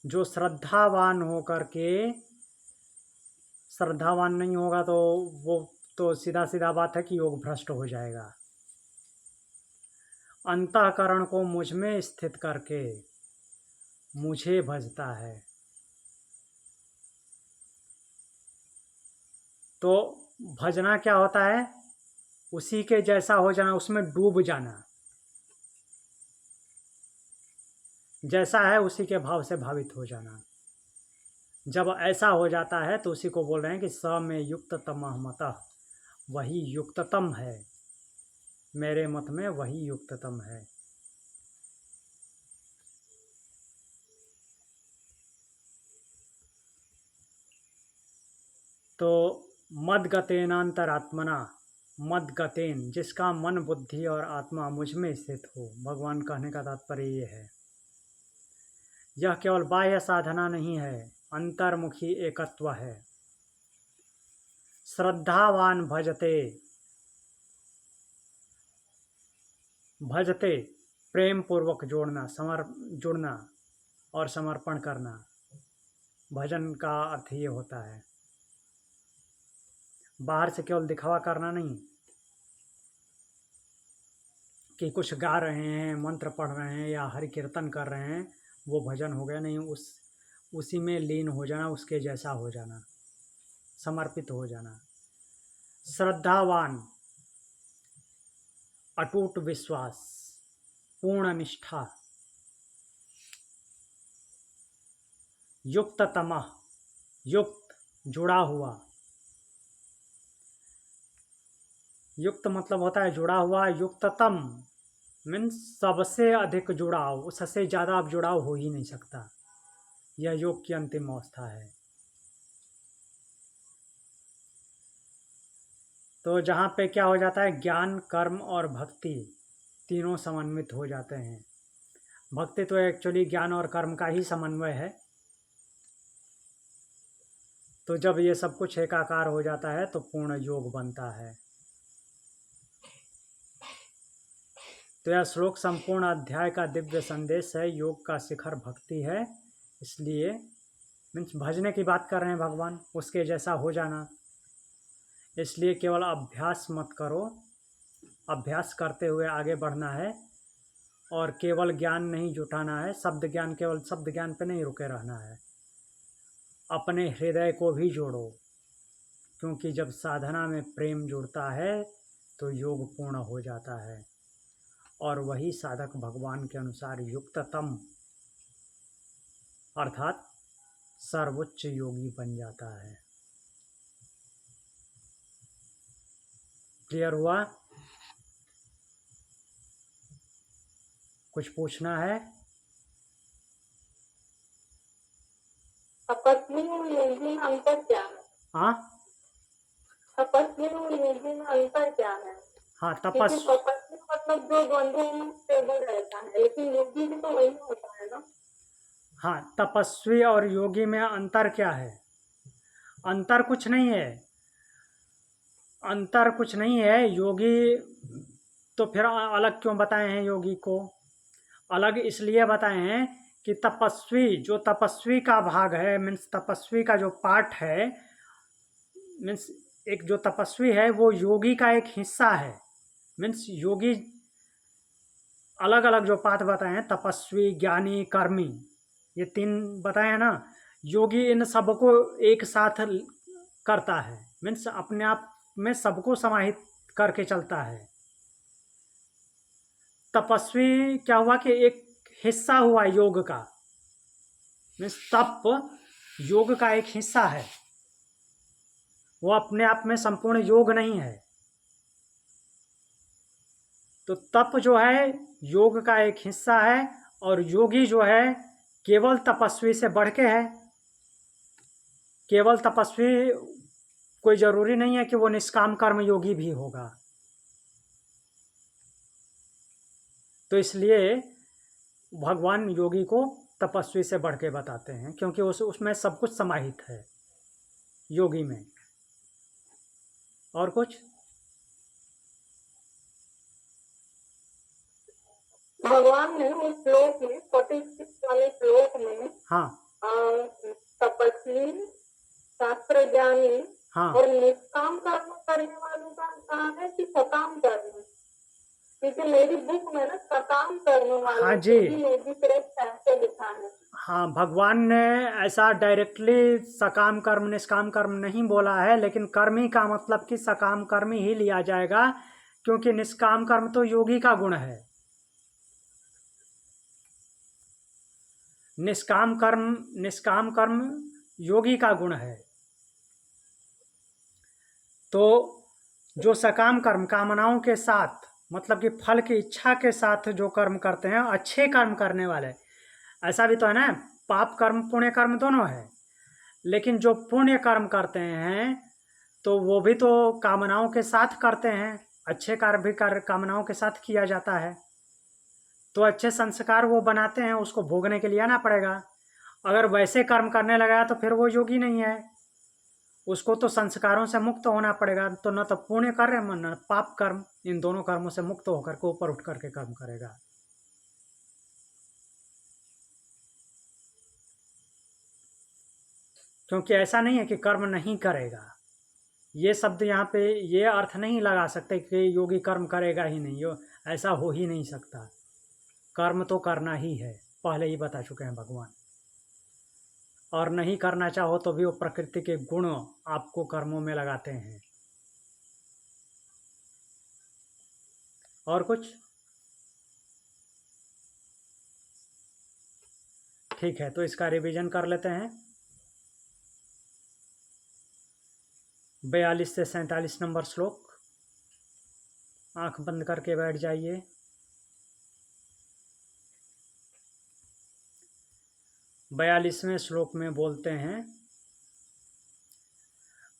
जो श्रद्धावान होकर के, श्रद्धावान नहीं होगा तो वो तो सीधा सीधा बात है कि योग भ्रष्ट हो जाएगा। अंतःकरण को मुझ में स्थित करके मुझे भजता है तो भजना क्या होता है? उसी के जैसा हो जाना, उसमें डूब जाना, जैसा है उसी के भाव से भावित हो जाना। जब ऐसा हो जाता है तो उसी को बोल रहे हैं कि स में युक्ततम मतः, वही युक्ततम है, मेरे मत में वही युक्ततम है। तो मद्गतेनांतरात्मना, मद्गतेन जिसका मन बुद्धि और आत्मा मुझ में स्थित हो, भगवान कहने का तात्पर्य ये है। यह केवल बाह्य साधना नहीं है, अंतर्मुखी एकत्व है। श्रद्धावान भजते, भजते प्रेम पूर्वक जोड़ना, जुड़ना और समर्पण करना, भजन का अर्थ ये होता है। बाहर से केवल दिखावा करना नहीं कि कुछ गा रहे हैं, मंत्र पढ़ रहे हैं या हरि कीर्तन कर रहे हैं, वो भजन हो गया नहीं। उसी में लीन हो जाना, उसके जैसा हो जाना, समर्पित हो जाना। श्रद्धावान, अटूट विश्वास, पूर्ण निष्ठा। युक्ततमः, युक्त जुड़ा हुआ, युक्त मतलब होता है जुड़ा हुआ। युक्ततम मीन्स सबसे अधिक जुड़ाव, उससे ज़्यादा अब जुड़ाव हो ही नहीं सकता। यह योग की अंतिम अवस्था है। तो जहाँ पे क्या हो जाता है, ज्ञान, कर्म और भक्ति तीनों समन्वित हो जाते हैं। भक्ति तो एक्चुअली ज्ञान और कर्म का ही समन्वय है। तो जब ये सब कुछ एकाकार हो जाता है तो पूर्ण योग बनता है। तो यह श्लोक संपूर्ण अध्याय का दिव्य संदेश है। योग का शिखर भक्ति है, इसलिए मीन्स भजने की बात कर रहे हैं भगवान, उसके जैसा हो जाना। इसलिए केवल अभ्यास मत करो, अभ्यास करते हुए आगे बढ़ना है। और केवल ज्ञान नहीं जुटाना है, शब्द ज्ञान, केवल शब्द ज्ञान पे नहीं रुके रहना है। अपने हृदय को भी जोड़ो, क्योंकि जब साधना में प्रेम जुड़ता है तो योग पूर्ण हो जाता है। और वही साधक भगवान के अनुसार युक्ततम अर्थात सर्वोच्च योगी बन जाता है। क्लियर हुआ? कुछ पूछना है? तपस्वी और योगी में अंतर क्या है? हाँ, तपस्वी और योगी में अंतर क्या है? हाँ क्योंकि तपस्वी मतलब जो द्वंद्व में स्टेबल रहता है, लेकिन योगी भी तो वही होता है ना। हाँ, तपस्वी और योगी में अंतर क्या है? अंतर कुछ नहीं है, अंतर कुछ नहीं है। योगी तो फिर अलग क्यों बताए हैं? योगी को अलग इसलिए बताए हैं कि तपस्वी, जो तपस्वी का भाग है, मीन्स तपस्वी का जो पार्ट है, मीन्स एक जो तपस्वी है वो योगी का एक हिस्सा है। मीन्स योगी अलग अलग जो पाठ बताए हैं, तपस्वी, ज्ञानी, कर्मी, ये तीन बताए हैं ना। योगी इन सबको एक साथ करता है, मीन्स अपने आप में सबको समाहित करके चलता है। तपस्वी क्या हुआ कि एक हिस्सा हुआ योग का, मीन्स तप योग का एक हिस्सा है, वो अपने आप में संपूर्ण योग नहीं है। तो तप जो है योग का एक हिस्सा है, और योगी जो है केवल तपस्वी से बढ़ के है। केवल तपस्वी कोई जरूरी नहीं है कि वो निष्काम कर्म योगी भी होगा। तो इसलिए भगवान योगी को तपस्वी से बढ़ के बताते हैं, क्योंकि उसमें सब कुछ समाहित है योगी में। और कुछ? भगवान ने उस श्लोक में 46 वाले श्लोक में हाँ तपस्वी, शास्त्र ज्ञानी हाँ और निष्काम कर्म करने वाले कहा है कि सकाम कर्म, क्योंकि मेरी बुक में ना सकाम कर्म हाँ वाला जी, ही योगी श्रेष्ठ ऐसे लिखा है। हाँ, भगवान ने ऐसा डायरेक्टली सकाम कर्म निष्काम कर्म नहीं बोला है, लेकिन कर्म ही का मतलब कि सकाम कर्म ही लिया जाएगा, क्योंकि निष्काम कर्म तो योगी का गुण है। निष्काम कर्म योगी का गुण है। तो जो सकाम कर्म कामनाओं के साथ, मतलब कि फल की इच्छा के साथ जो कर्म करते हैं, अच्छे कर्म करने वाले, ऐसा भी तो है ना, पाप कर्म पुण्य कर्म दोनों है। लेकिन जो पुण्य कर्म करते हैं तो वो भी तो कामनाओं के साथ करते हैं, अच्छे कार्य भी कामनाओं के साथ किया जाता है। तो अच्छे संस्कार वो बनाते हैं, उसको भोगने के लिए आना पड़ेगा। अगर वैसे कर्म करने लगा तो फिर वो योगी नहीं है, उसको तो संस्कारों से मुक्त होना पड़ेगा। तो न तो पुण्य कर्म न पाप कर्म, इन दोनों कर्मों से मुक्त होकर के ऊपर उठ करके कर्म करेगा। क्योंकि ऐसा नहीं है कि कर्म नहीं करेगा, ये शब्द यहाँ पे ये अर्थ नहीं लगा सकते कि योगी कर्म करेगा ही नहीं, यो ऐसा हो ही नहीं सकता। कर्म तो करना ही है, पहले ही बता चुके हैं भगवान। और नहीं करना चाहो तो भी वो प्रकृति के गुण आपको कर्मों में लगाते हैं। और कुछ? ठीक है, तो इसका रिवीजन कर लेते हैं। 42 से 47 नंबर श्लोक, आंख बंद करके बैठ जाइए। 42वें श्लोक में बोलते हैं,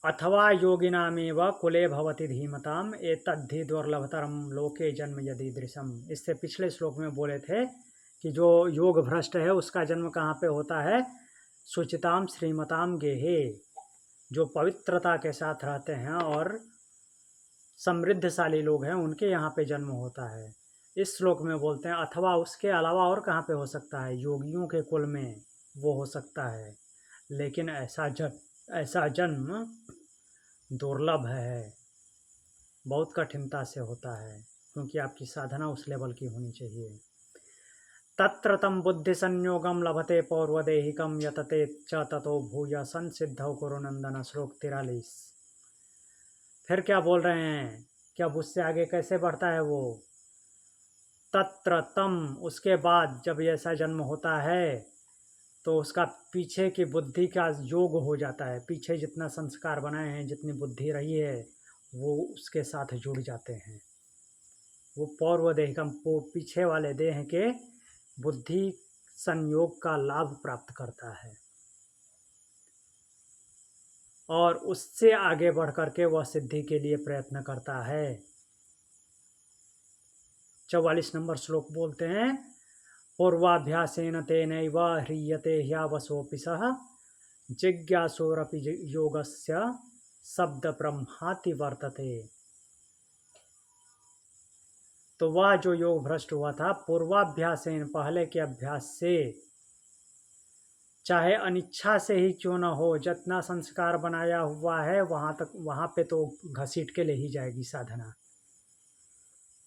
अथवा योगिनामेव कुले भवति धीमताम एतद्धि दुर्लभतरम लोके जन्म यदीदृशम। इससे पिछले श्लोक में बोले थे कि जो योग भ्रष्ट है उसका जन्म कहाँ पे होता है? सुचिताम श्रीमताम गेहे, जो पवित्रता के साथ रहते हैं और समृद्धशाली लोग हैं उनके यहाँ पे जन्म होता है। इस श्लोक में बोलते हैं अथवा उसके अलावा और कहाँ पे हो सकता है? योगियों के कुल में वो हो सकता है, लेकिन ऐसा जन्म दुर्लभ है, बहुत कठिनता से होता है, क्योंकि आपकी साधना उस लेवल की होनी चाहिए। तत्र तम बुद्धि संयोगम लभते पौर्वदेहिकम यतते च ततो भूय संसिद्धौ कुरुनंदन। श्लोक 43। फिर क्या बोल रहे हैं कि अब उससे आगे कैसे बढ़ता है वो? तत्र तम, उसके बाद जब ऐसा जन्म होता है तो उसका पीछे की बुद्धि का योग हो जाता है, पीछे जितना संस्कार बनाए हैं, जितनी बुद्धि रही है वो उसके साथ जुड़ जाते हैं। वो पौर्व देह का पीछे वाले देह के बुद्धि संयोग का लाभ प्राप्त करता है और उससे आगे बढ़ करके वह सिद्धि के लिए प्रयत्न करता है। 44 नंबर श्लोक बोलते हैं, पूर्वाभ्यासेन तेनैव ह्रियते ह्यावसोऽपि सः जिज्ञासोरपि योगस्य शब्द ब्रह्माति वर्तते। तो वह जो योग भ्रष्ट हुआ था, पूर्वाभ्यासेन, पहले के अभ्यास से, चाहे अनिच्छा से ही क्यों न हो, जितना संस्कार बनाया हुआ है वहाँ पे तो घसीट के ले ही जाएगी साधना,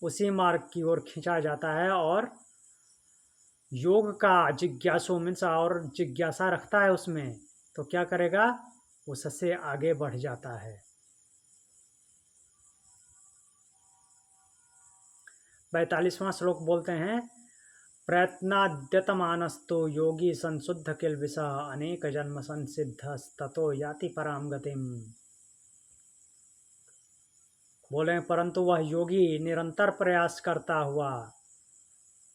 उसी मार्ग की ओर खींचा जाता है। और योग का जिज्ञासु मीन्स और जिज्ञासा रखता है उसमें, तो क्या करेगा? उससे आगे बढ़ जाता है। 42वां श्लोक बोलते हैं, प्रयत्नाद्यतमानस्तु योगी संशुद्ध किल विषः अनेक जन्म संसिद्धस्ततो याति पराम गतिम। बोले परंतु वह योगी निरंतर प्रयास करता हुआ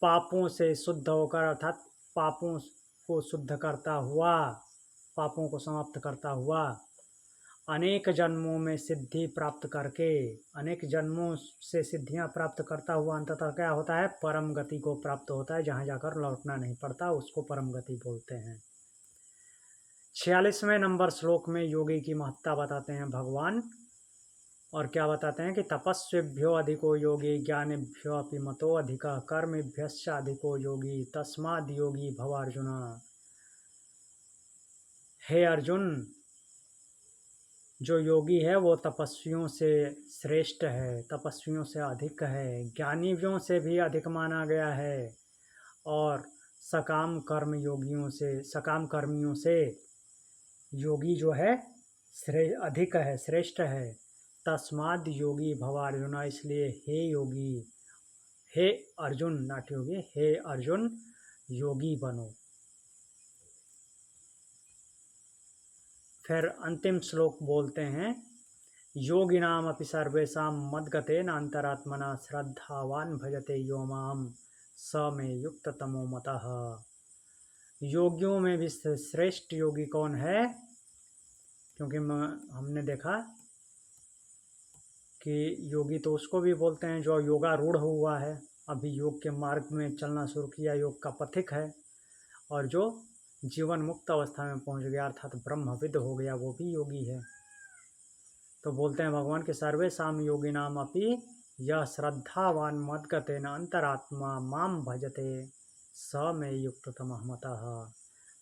पापों से शुद्ध होकर, अर्थात पापों को शुद्ध करता हुआ, पापों को समाप्त करता हुआ, अनेक जन्मों में सिद्धि प्राप्त करके, अनेक जन्मों से सिद्धियां प्राप्त करता हुआ अंततः क्या होता है? परम गति को प्राप्त होता है, जहां जाकर लौटना नहीं पड़ता, उसको परम गति बोलते हैं। 46वें नंबर श्लोक में योगी की महत्ता बताते हैं भगवान, और क्या बताते हैं कि तपस्विभ्यो अधिको योगी ज्ञानिभ्यो अपि मतो अधिकः कर्मिभ्यश्च अधिको योगी तस्माद् योगी भव अर्जुन। हे अर्जुन, जो योगी है वो तपस्वियों से श्रेष्ठ है, तपस्वियों से अधिक है, ज्ञानियों से भी अधिक माना गया है, और सकाम कर्मियों से योगी जो है अधिक है, श्रेष्ठ है। तस्माद योगी भवार्जुन, इसलिए हे योगी, हे अर्जुन, नॉट योगी, हे अर्जुन योगी बनो। फिर अंतिम श्लोक बोलते हैं, योगिनाम अपि सर्वेषां मद्गतेन अंतरात्मना श्रद्धावान भजते यो माम स मे युक्ततमो मतः। योगियों में भी श्रेष्ठ योगी कौन है? क्योंकि हमने देखा कि योगी तो उसको भी बोलते हैं जो योगारूढ़ हुआ है, अभी योग के मार्ग में चलना शुरू किया, योग का पथिक है, और जो जीवन मुक्त अवस्था में पहुंच गया अर्थात ब्रह्मविद हो गया, वो भी योगी है। तो बोलते हैं भगवान के सर्वेषां योगिनाम अपि यह श्रद्धावान मद्गतेन अंतरात्मा माम भजते स मे युक्ततमः मतः।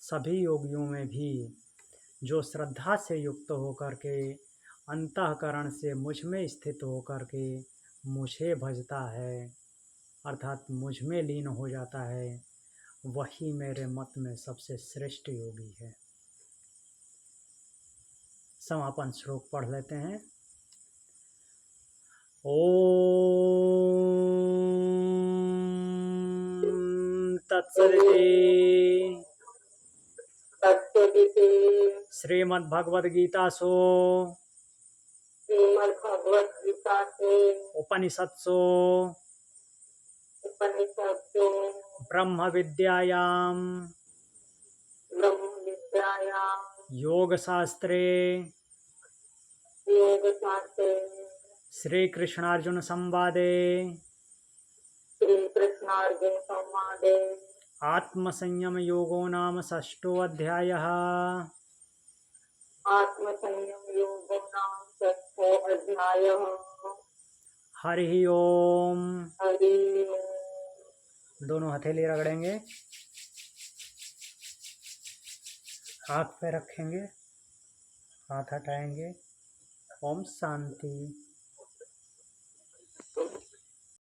सभी योगियों में भी जो श्रद्धा से युक्त होकर के अंतःकरण से मुझ में स्थित होकर के मुझे भजता है, अर्थात मुझ में लीन हो जाता है, वही मेरे मत में सबसे श्रेष्ठ योगी है। समापन श्लोक पढ़ लेते हैं। ओम तत्सदिति श्रीमद्भगवद्गीतासु उपनिषत्सु ब्रह्म विद्यायां योगशास्त्रे श्री कृष्णार्जुन संवादे आत्मसंयम योगो नाम षष्ठो अध्यायः। हरि ओम। दोनों हथेली रगड़ेंगे, हाथ पे रखेंगे, हाथ हटाएंगे। ओम शांति।